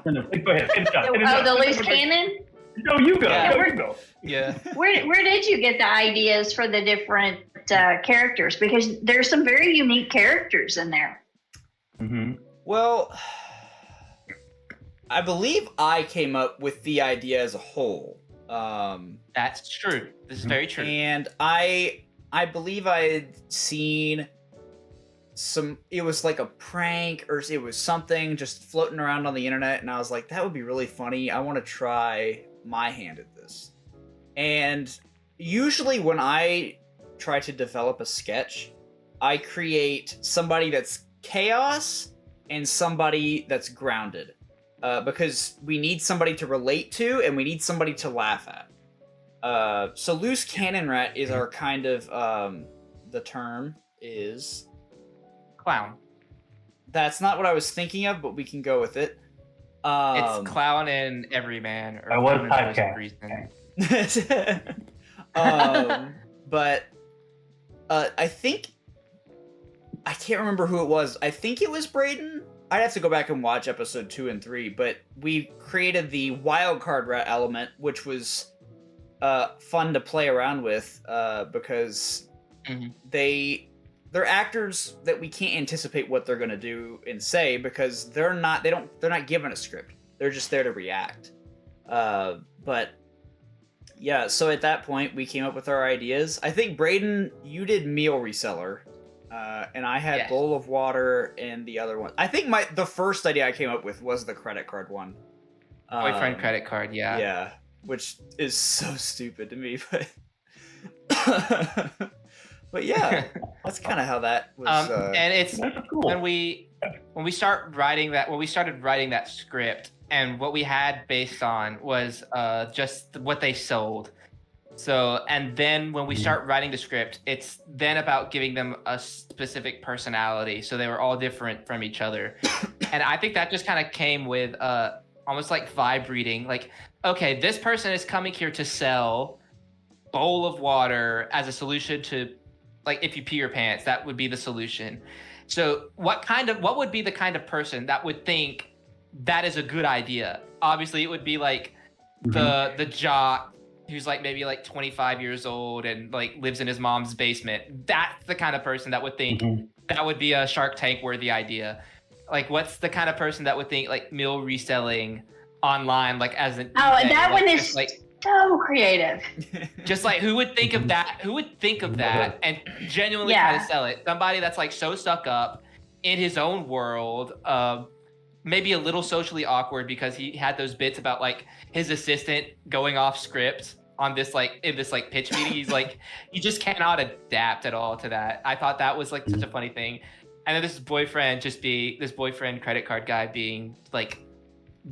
No, please go ahead. Finish up. Oh, the loose cannon. No, you go. Yeah. No, you go. Yeah. Where did you get the ideas for the different characters? Because there's some very unique characters in there. Mm-hmm. Well, I believe I came up with the idea as a whole. That's true. This is very true. And I believe I had seen it was like a prank, or it was something just floating around on the internet, and I was like, that would be really funny. I want to try my hand at this. And usually when I try to develop a sketch, I create somebody that's chaos and somebody that's grounded, because we need somebody to relate to and we need somebody to laugh at. So loose cannon rat is our kind of the term is Clown. That's not what I was thinking of, but we can go with it. It's clown and everyman. Or I was clown and typecast. reason. But I think I can't remember who it was. I think it was Braydan. I'd have to go back and watch episode 2 and 3, but we created the wild card rat element, which was fun to play around with because Mhm. they're actors that we can't anticipate what they're gonna do and say because they're not given a script. They're just there to react. But yeah, so at that point we came up with our ideas. I think Braydan, you did meal reseller, and I had Yes. bowl of water and the other one. I think the first idea I came up with was the credit card one. Boyfriend credit card, yeah. Yeah, which is so stupid to me, but but yeah, that's kind of how that was. And it's That's cool. when we started writing that script, and what we had based on was just what they sold. So, and then when we start writing the script, it's then about giving them a specific personality. So they were all different from each other. And I think that just kind of came with almost like vibe reading. Like, okay, this person is coming here to sell bowl of water as a solution to, like, if you pee your pants, that would be the solution. So what would be the kind of person that would think that is a good idea? Obviously, it would be like the jock who's like maybe like 25 years old and like lives in his mom's basement. That's the kind of person that would think that would be a Shark Tank worthy idea. Like, what's the kind of person that would think like meal reselling online, like as an that like, one just, is like so creative. just like who would think of that? Who would think of that and genuinely try to sell it? Somebody that's like so stuck up in his own world, maybe a little socially awkward because he had those bits about like his assistant going off script on this like in this like pitch meeting. He's like, you just cannot adapt at all to that. I thought that was like such a funny thing. And then this boyfriend credit card guy being like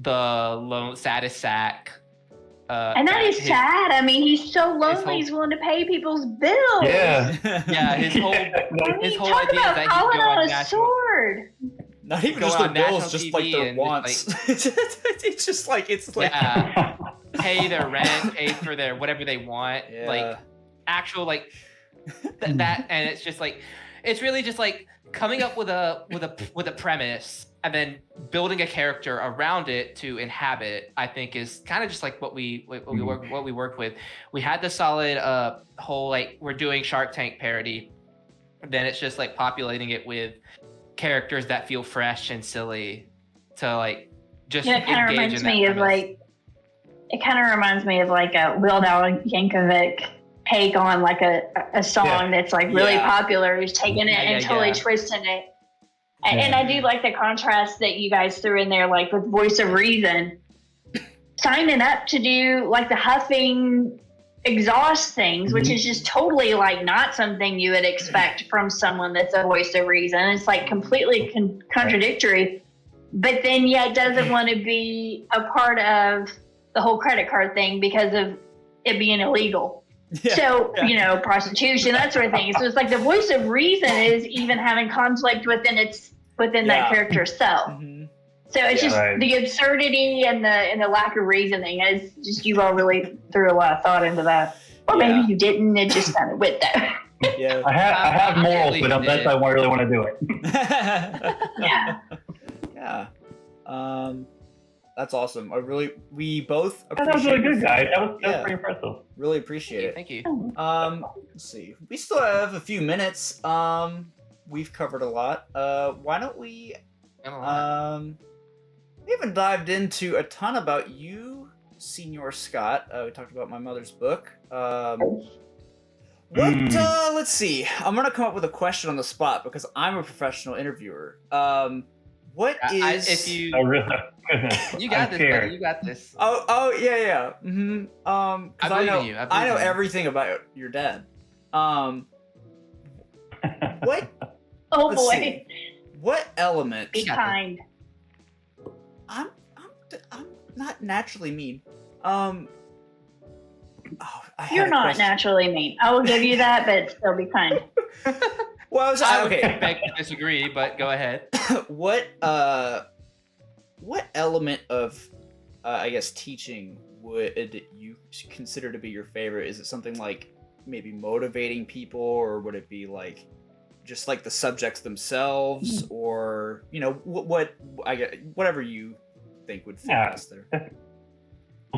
the saddest sack. And that is sad. I mean, he's so lonely. He's willing to pay people's bills. Yeah. Yeah, his whole talk idea is about that he'd calling go on out a national. Not sword. even Go just their on national bills, just TV like their and, wants. like- it's just like Yeah, pay their rent, pay for their whatever they want, Yeah. like actual like that, and it's just like it's really just like coming up with a premise and then building a character around it to inhabit. I think is kind of just like what we worked with. We had the solid whole like we're doing Shark Tank parody, then it's just like populating it with characters that feel fresh and silly to like just Yeah, it kind of engage reminds in that me of premise. like. It kind of reminds me of like a Weird Al Yankovic take on like a song that's like really popular. Who's taking it and totally twisting it. And I do like the contrast that you guys threw in there, like with voice of reason, signing up to do like the huffing exhaust things, which is just totally like not something you would expect from someone that's a voice of reason. It's like completely contradictory, but then yet doesn't want to be a part of the whole credit card thing because of it being illegal. So, prostitution, that sort of thing. So it's like the voice of reason is even having conflict within that character's self. So it's just the absurdity and the lack of reasoning is just, you all really threw a lot of thought into that. Or maybe you didn't, it just kind of went there. Yeah. I have morals, but that's why I really want to do it. Yeah. That's awesome. We both That was really good, guys. That was Yeah. pretty impressive. really appreciate it. Thank you. Let's see. We still have a few minutes. We've covered a lot. Why don't we we haven't dived into a ton about you, Senior Scott. We talked about my mother's book. Let's see. I'm gonna come up with a question on the spot because I'm a professional interviewer. What is if you I really, you got I'm this, scared. buddy, you got this. Oh yeah. Mm-hmm. 'Cause I believe in you. I know in you. everything about your dad. What Oh let's boy. see. What element Be kind. I'm not naturally mean. I had You're a not question. naturally mean. I will give you that, but still be kind. Well, I was I would okay. beg to disagree, but go ahead. What element of I guess teaching would you consider to be your favorite? Is it something like maybe motivating people, or would it be like just like the subjects themselves, or what I get, whatever you think would fit Yeah. best there?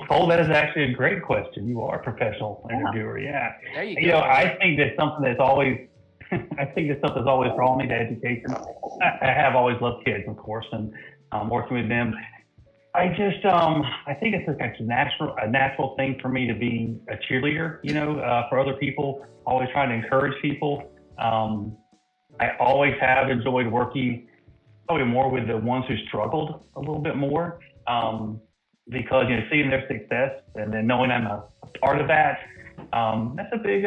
Cole, that is actually a great question. You are a professional interviewer, yeah. There you go. You know, I think that's something that's always, I think that's something that's always drawn me to education. I have always loved kids, of course, and working with them. I just, I think it's a natural thing for me to be a cheerleader, you know, for other people, always trying to encourage people. I always have enjoyed working probably more with the ones who struggled a little bit more, because, you know, seeing their success and then knowing I'm a part of that, that's a big,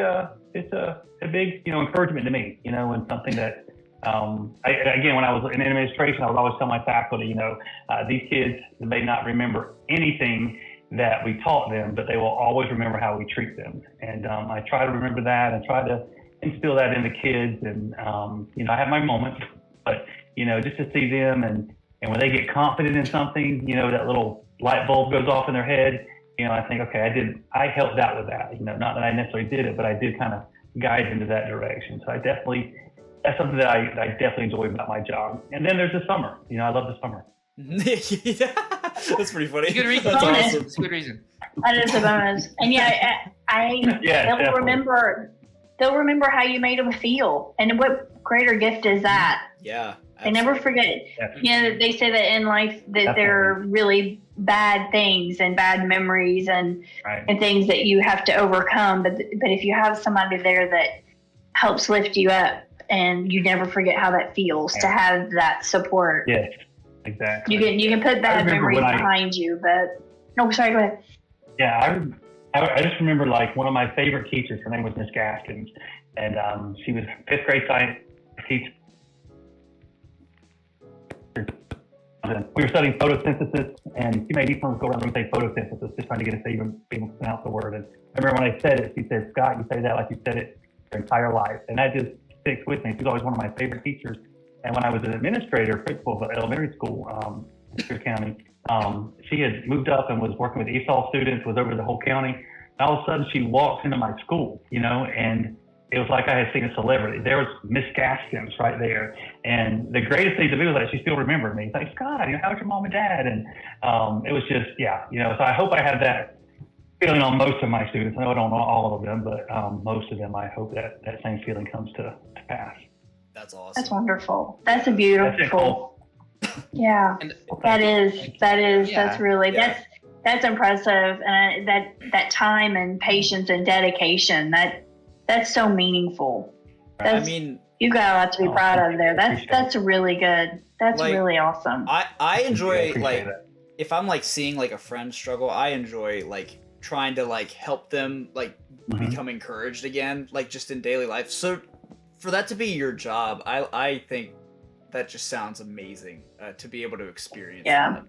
it's a big, you know, encouragement to me, you know, and something that, again, when I was in administration, I would always tell my faculty, you know, these kids may not remember anything that we taught them, but they will always remember how we treat them. And I try to remember that and try to instill that in the kids. And, you know, I have my moments, but, you know, just to see them and when they get confident in something, you know, that little light bulb goes off in their head, you know, I think, okay, I helped out with that, you know, not that I necessarily did it, but I did kind of guide into that direction. So that's something that I definitely enjoy about my job. And then there's the summer. You know, I love the summer. Yeah, that's pretty funny. Good reason. That's awesome. It's a good reason. That is a bonus. And they'll remember how you made them feel. And what greater gift is that? Yeah. They never forget. Definitely. You know, they say that in life that there are really bad things and bad memories and things that you have to overcome. But if you have somebody there that helps lift you up, and you never forget how that feels to have that support. Yes, exactly. You can put bad memories behind you, but no, sorry, go ahead. Yeah, I just remember like one of my favorite teachers. Her name was Miss Gaskins, and she was fifth grade science teacher. We were studying photosynthesis, and she made each one go around the room and say photosynthesis, just trying to get us to even be able to pronounce the word. And I remember when I said it, she said, "Scott, you say that like you said it your entire life," and that just sticks with me. She's always one of my favorite teachers. And when I was an administrator, principal of elementary school in Pierce County, she had moved up and was working with ESOL students, was over the whole county. And all of a sudden, she walks into my school, you know, and it was like I had seen a celebrity. There was Miss Gaskins right there. And the greatest thing to me was that she still remembered me. It's like, "Scott, you know, how's your mom and dad?" And it was just, yeah, you know, so I hope I had that feeling on most of my students. I know I don't know all of them, but most of them, I hope that same feeling comes to pass. That's awesome. That's wonderful. That's a beautiful. That's Yeah, that's really, that's impressive. And that time and patience and dedication, that's so meaningful. I mean, you've got a lot to be proud of there. That's really good. That's like, really awesome. I enjoy, like, if I'm like seeing like a friend struggle, I enjoy like trying to like help them like become encouraged again, like just in daily life. So for that to be your job, I think that just sounds amazing to be able to experience. Yeah.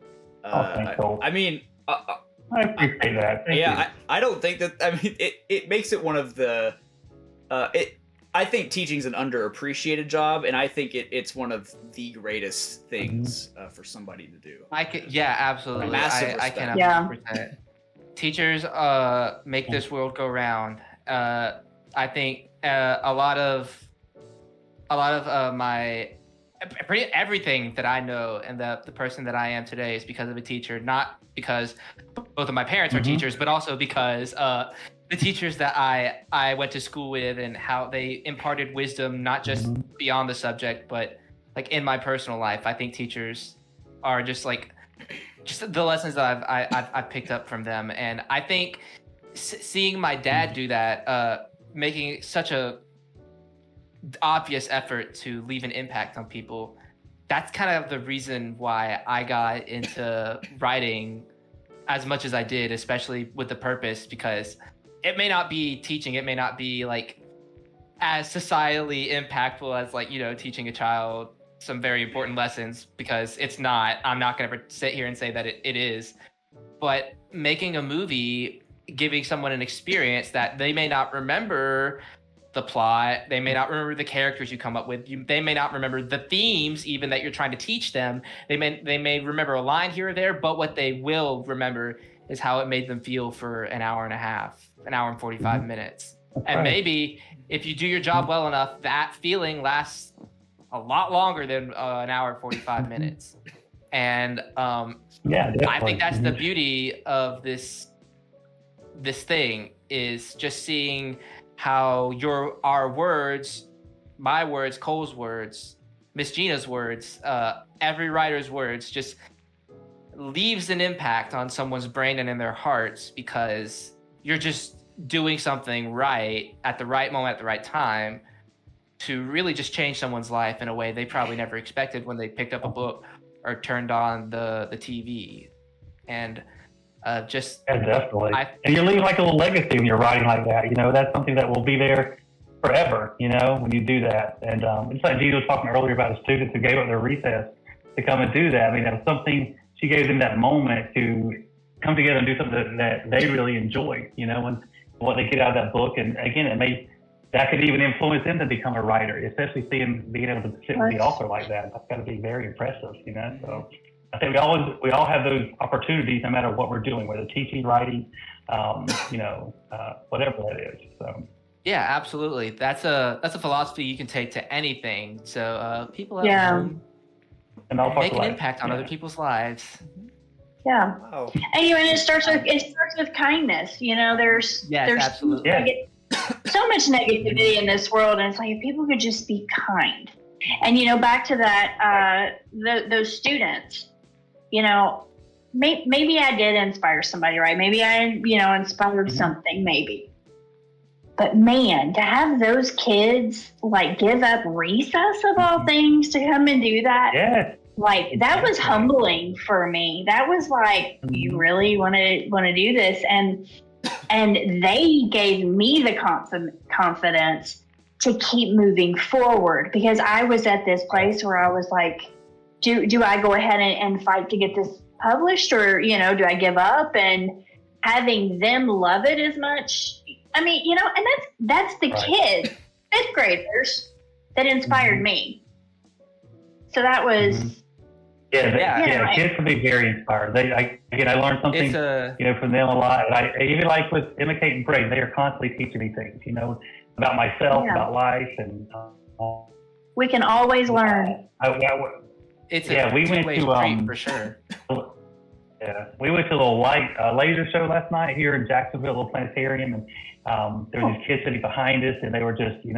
I mean, I appreciate that. Thank you. I don't think that. I mean, it makes it one of the. I think teaching's an underappreciated job, and I think it's one of the greatest things for somebody to do. Absolutely. Massive I respect. can 100%. Teachers make this world go round. I think a lot of my everything that I know and the person that I am today is because of a teacher, not because both of my parents are teachers, but also because the teachers that I went to school with and how they imparted wisdom, not just beyond the subject, but like in my personal life. I think teachers are just the lessons that I've picked up from them. And I think seeing my dad do that, making such a obvious effort to leave an impact on people, that's kind of the reason why I got into writing as much as I did, especially with the purpose, because it may not be teaching, it may not be like as societally impactful as like, you know, teaching a child some very important lessons, because it's not. I'm not going to sit here and say that it is. But making a movie, giving someone an experience that they may not remember the plot, they may not remember the characters you come up with, they may not remember the themes even that you're trying to teach them. They may remember a line here or there, but what they will remember is how it made them feel for an hour and a half, an hour and 45 minutes. And maybe if you do your job well enough, that feeling lasts a lot longer than an hour and 45 minutes. And I think that's the beauty of this this thing is just seeing how our words, my words, Cole's words, Miss Gina's words, every writer's words just leaves an impact on someone's brain and in their hearts, because you're just doing something right at the right moment at the right time to really just change someone's life in a way they probably never expected when they picked up a book or turned on the TV. And just definitely. And you're leaving like a little legacy when you're writing like that. You know, that's something that will be there forever, you know, when you do that. And it's like Gina was talking earlier about the students who gave up their recess to come and do that. I mean, that was something she gave them that moment to come together and do something that they really enjoy, you know, and what they get out of that book. And again, that could even influence them to become a writer, especially being able to sit with the author like that. That's got to be very impressive, you know. So I think we all have those opportunities, no matter what we're doing, whether teaching, writing, you know, whatever that is. So. Yeah, absolutely. That's a philosophy you can take to anything. So people at home make an impact on other people's lives. Yeah. Wow. And it starts with kindness. You know, there's absolutely. so much negativity in this world, and it's like if people could just be kind. And back to that, those students. Maybe I did inspire somebody, right? Maybe I, inspired something, maybe. But man, to have those kids like give up recess of all things to come and do that, like that was humbling for me. That was like, you really want to do this, and they gave me the confidence to keep moving forward, because I was at this place where I was like, do I go ahead and fight to get this published, or do I give up? And having them love it as much. I mean, and that's the kids, fifth graders, that inspired me. So that was, kids can be very inspired. I learned something, from them a lot. And I even like with Emma, Kate, and Braydan, they are constantly teaching me things, about myself, about life, and we can always learn. We went to for sure. Yeah, we went to a little laser show last night here in Jacksonville, a little planetarium, and there were these kids sitting behind us, and they were just, they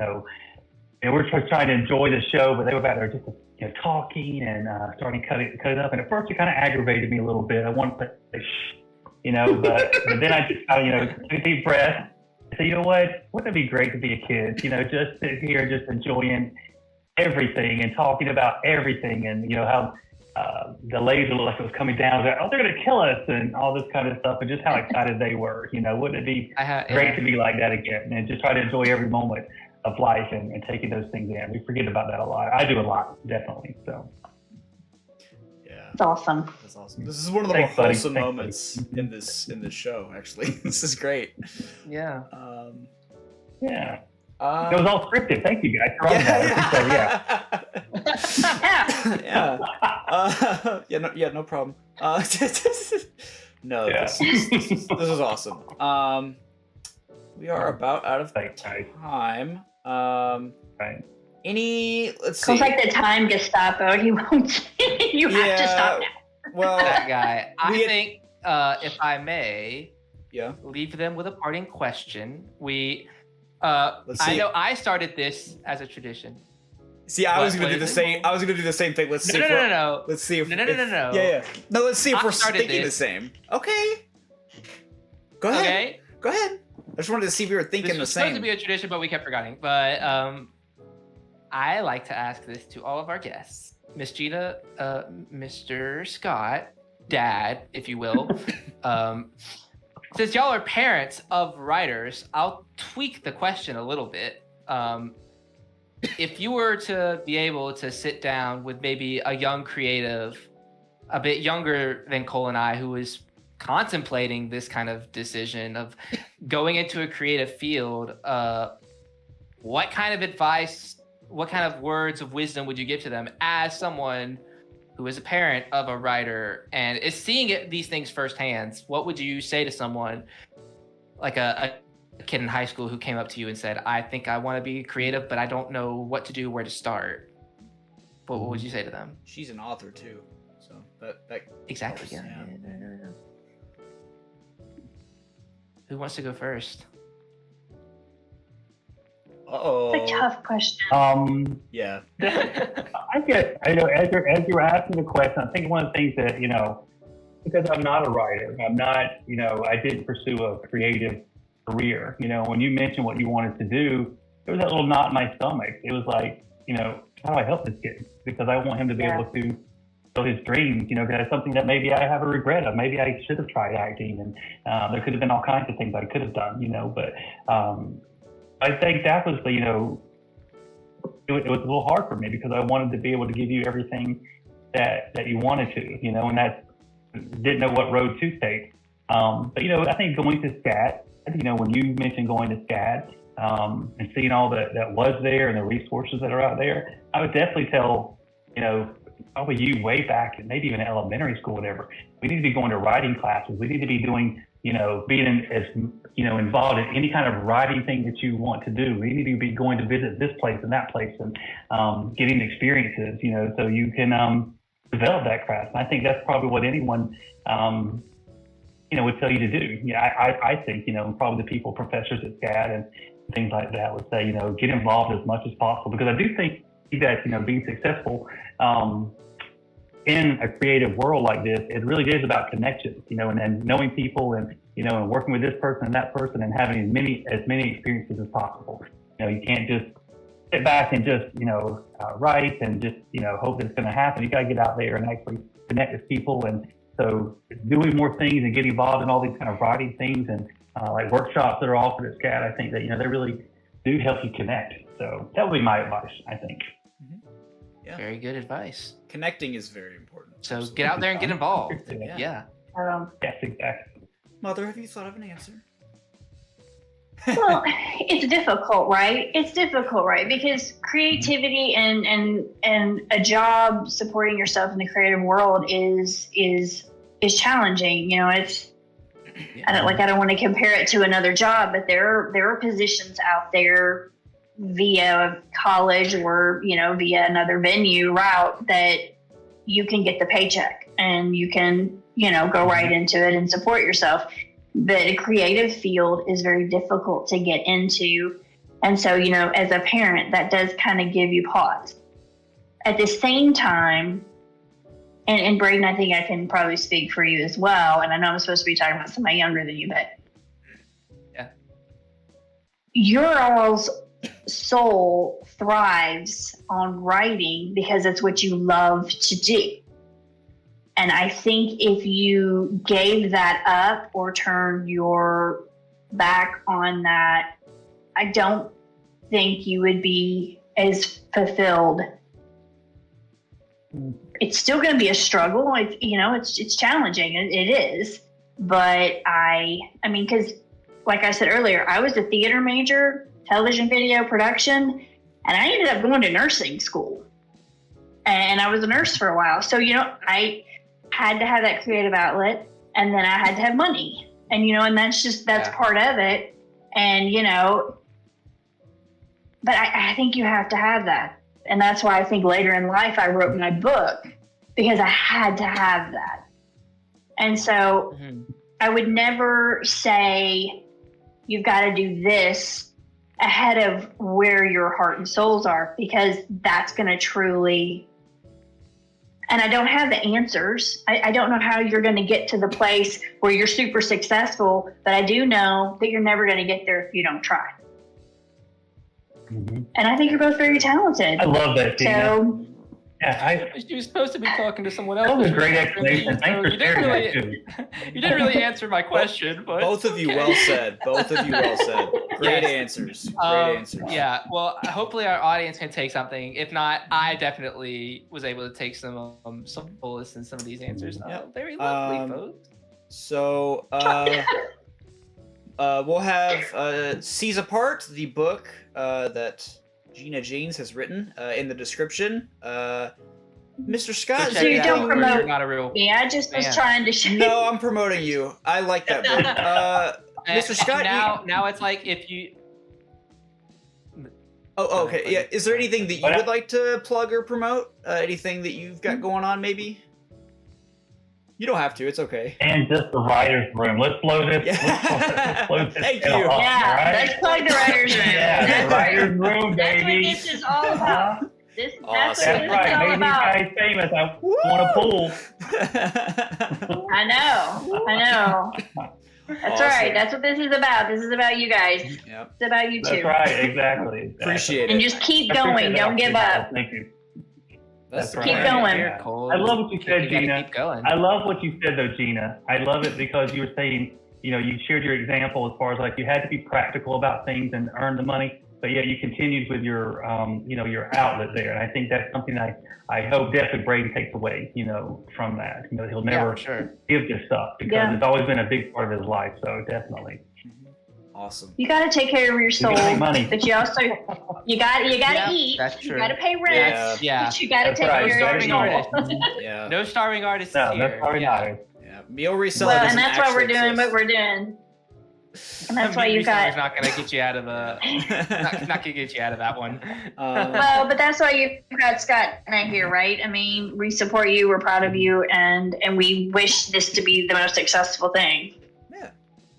were just trying to enjoy the show, but they were back there just, talking and starting to cut it up. And at first, it kind of aggravated me a little bit. I wanted to say, but then I just, took a deep breath. I said, you know what? Wouldn't it be great to be a kid? Just sit here, just enjoying everything and talking about everything, and how the laser looked like it was coming down. Like, they're going to kill us, and all this kind of stuff, and just how excited they were. Wouldn't it be great to be like that again, and just try to enjoy every moment of life and taking those things in. We forget about that a lot. I do a lot, definitely. So. Yeah. That's awesome. That's awesome. This is one of the more wholesome moments in this show, actually. This is great. Yeah. It was all scripted. Thank you guys for all that. No problem. This is awesome. We are about out of time. Let's see. It's like the time Gestapo. He won't. You have to stop now. Well, that guy. I think, if I may, leave them with a parting question. I know I started this as a tradition. See, I was going to do the same. I was going to do the same thing. Let's see. No. Let's see if. No. Yeah. No, let's see if we're thinking the same. Okay. Go ahead. Okay. Go ahead. I just wanted to see if we were thinking the same. This was supposed to be a tradition, but we kept forgetting. But I like to ask this to all of our guests. Miss Gina, Mr. Scott, Dad, if you will. Since y'all are parents of writers, I'll tweak the question a little bit. If you were to be able to sit down with maybe a young creative, a bit younger than Cole and I, who is contemplating this kind of decision of going into a creative field, what kind of advice, what kind of words of wisdom would you give to them as someone who is a parent of a writer and is seeing these things firsthand? What would you say to someone like a kid in high school who came up to you and said, I think I want to be creative, but I don't know what to do, where to start? What would you say to them? She's an author too, so that exactly. helps. Who wants to go first? Uh-oh. It's a tough question. Yeah. I guess, as you're asking the question, I think one of the things that, because I'm not a writer, I'm not, I didn't pursue a creative career. When you mentioned what you wanted to do, there was that little knot in my stomach. It was like, how do I help this kid? Because I want him to be able to fulfill his dreams, because that's something that maybe I have a regret of. Maybe I should have tried acting, and there could have been all kinds of things I could have done, but I think that was it was a little hard for me because I wanted to be able to give you everything that you wanted to, and that didn't know what road to take. But I think going to SCAD, when you mentioned going to SCAD and seeing all that was there and the resources that are out there, I would definitely tell, probably you way back and maybe even in elementary school, whatever, we need to be going to writing classes. We need to be doing, being as, involved in any kind of writing thing that you want to do. We need to be going to visit this place and that place and getting experiences, so you can develop that craft. And I think that's probably what anyone, would tell you to do. I think, probably the people, professors at SCAD and things like that would say, get involved as much as possible, because I do think that, being successful in a creative world like this, it really is about connections, and knowing people and, and working with this person and that person and having as many experiences as possible. You can't just sit back and just, write and just, hope that it's going to happen. You got to get out there and actually connect with people. And so doing more things and getting involved in all these kind of writing things and like workshops that are offered at SCAD, I think that, they really do help you connect. So that would be my advice, I think. Yeah. Very good advice. Connecting is very important. So Absolutely. get out there and get involved. Yeah. Yes, exactly. Mother, have you thought of an answer? Well, it's difficult, right? It's difficult, right? Because creativity and a job supporting yourself in the creative world is challenging. It's I don't want to compare it to another job, but there are positions out there via college or via another venue route that you can get the paycheck and you can go right into it and support yourself. But a creative field is very difficult to get into, and so as a parent, that does kind of give you pause. At the same time, and Braydan, I think I can probably speak for you as well, and I know I'm supposed to be talking about somebody younger than you, but yeah, your all's soul thrives on writing because it's what you love to do. And I think if you gave that up or turned your back on that, I don't think you would be as fulfilled. It's still going to be a struggle. It's challenging. It is. But I mean, because like I said earlier, I was a theater major, television video production, and I ended up going to nursing school. And I was a nurse for a while. So, I had to have that creative outlet, and then I had to have money. And, and that's part of it. And, but I think you have to have that. And that's why I think later in life I wrote my book, because I had to have that. And so I would never say you've got to do this ahead of where your heart and souls are, because that's going to truly, and I don't have the answers. I don't know how you're going to get to the place where you're super successful, but I do know that you're never going to get there if you don't try. Mm-hmm. And I think you're both very talented. I love that, Jeanna. So, yeah, you were supposed to be talking to someone else. That was a great explanation. Thanks for sharing that too. You didn't really answer my question, but both of you well said. Both of you well said. Great answers. Great answers. Yeah. Well, hopefully our audience can take something. If not, I definitely was able to take some solace in some of these answers. Very lovely, folks. So we'll have Seize Apart, the book that Jeanna Janes has written, in the description. Mr. Scott, so you don't promote not a real me. I just was trying to show No, I'm promoting you. I like that book. Mr. Scott, now it's like if you. Oh, okay. Yeah. Is there anything that you would like to plug or promote? Anything that you've got going on, maybe? You don't have to. It's okay. And just the writer's room. Let's blow this. Yeah. Let's blow this Thank hell you. up, Yeah, all right? let's plug the writer's room. Yeah, the writer's room, That's what baby. this is all about. That's Awesome. what That's this is right. all Made these about. guys famous. I want a pool. I know. That's Awesome. right. That's what this is about. This is about you guys. Yep. It's about you That's two. right. Exactly. Appreciate And it. just keep I appreciate going. that Don't give opportunity. up. Thank you. That's That's Keep right. going. Yeah. Cole. I love what you said, You gotta Gina. Keep going. I love what you said, though, Gina. I love it because you were saying, you shared your example as far as like you had to be practical about things and earn the money, but yeah, you continued with your, your outlet there. And I think that's something I hope definitely Braydan takes away, from that. He'll Yeah, never for sure. give this stuff because Yeah. it's always been a big part of his life. So definitely. Awesome. You got to take care of your soul, gotta make money. but you also you got to Yeah, eat. that's You true. got to pay rent. Yeah. But you got to That's take right. care of Starving your artist. soul. Yeah. No starving artists No, here. that's probably yeah. not. Yeah. Meal reseller Well, doesn't and that's why we're actually doing what exist. we're doing. And that's why Meat you reseller's got. not gonna get you out of the. Not gonna get you out of that one. Well, but that's why you got Scott and I here, right? I mean, we support you, we're proud of you, and we wish this to be the most successful thing. Yeah.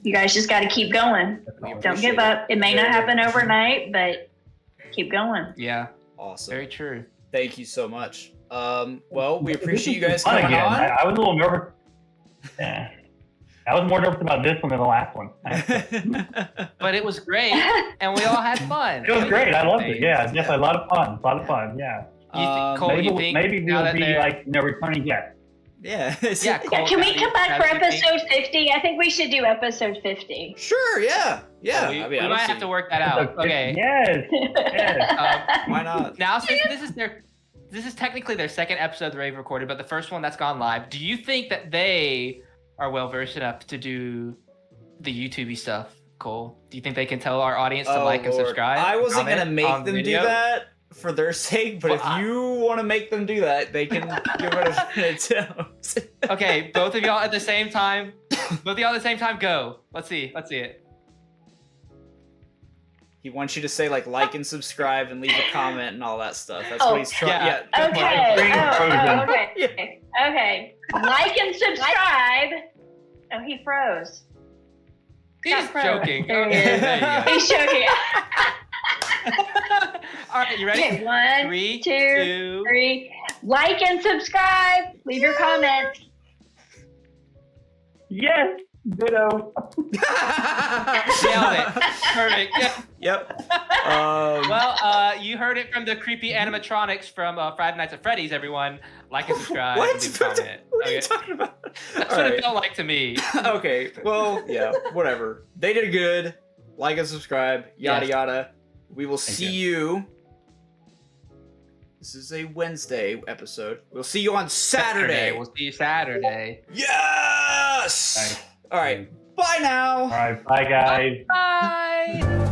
You guys just got to keep going. We Don't appreciate give up. It may not Very happen much. overnight, but keep going. Yeah, Awesome. very true. Thank you so much. Well, we appreciate you guys Fun coming again. on. I was a little nervous. Yeah. I was more nervous about this one than the last one. But it was great, and we all had fun. It was great. I loved it. Yeah, definitely a lot of fun. A lot of fun. Yeah. Cole, maybe you think maybe now we'll that be they're like returning guests. Yeah. Yeah, Cole, Can we now come back for now you think- episode 50? I think we should do episode 50. Sure. Yeah. Yeah. We, I mean, we I don't might have see- to work that out. Okay. Yes. Yes. Why not? Now, since this is technically their second episode they've recorded, but the first one that's gone live. Do you think that they are well versed enough to do the YouTubey stuff, Cole? Do you think they can tell our audience to like and Lord. subscribe? I wasn't comment gonna make on the them do video? that for their sake, but Well, if you want to make them do that, they can give it a attempt. Okay, both of y'all at the same time. Both of y'all at the same time. Go. Let's see. Let's see it. He wants you to say like and subscribe and leave a comment and all that stuff. That's Oh, what he's trying. yeah. Yeah. Okay. Green frozen. Okay. Okay. Like and subscribe. Oh, he froze. He's Scott froze. joking. There he Okay, is. there you go. He's joking. All right, you ready? Okay, 1, 3, 2, 2. 3. Like and subscribe. Leave your comments. Yes. Ditto. Nailed it. Perfect. Yeah. Yep. Well, you heard it from the creepy animatronics from Friday Nights at Freddy's, everyone. Like and subscribe. What? And leave a comment. What are you Okay. talking about? That's All what right. it felt like to me. Okay. Well, yeah. Whatever. They did good. Like and subscribe. Yada Yes. yada. We will Thank see you. This is a Wednesday episode. We'll see you on Saturday. We'll see you Saturday. Yes. Nice. All right. Bye now. All right. Bye, guys. Bye.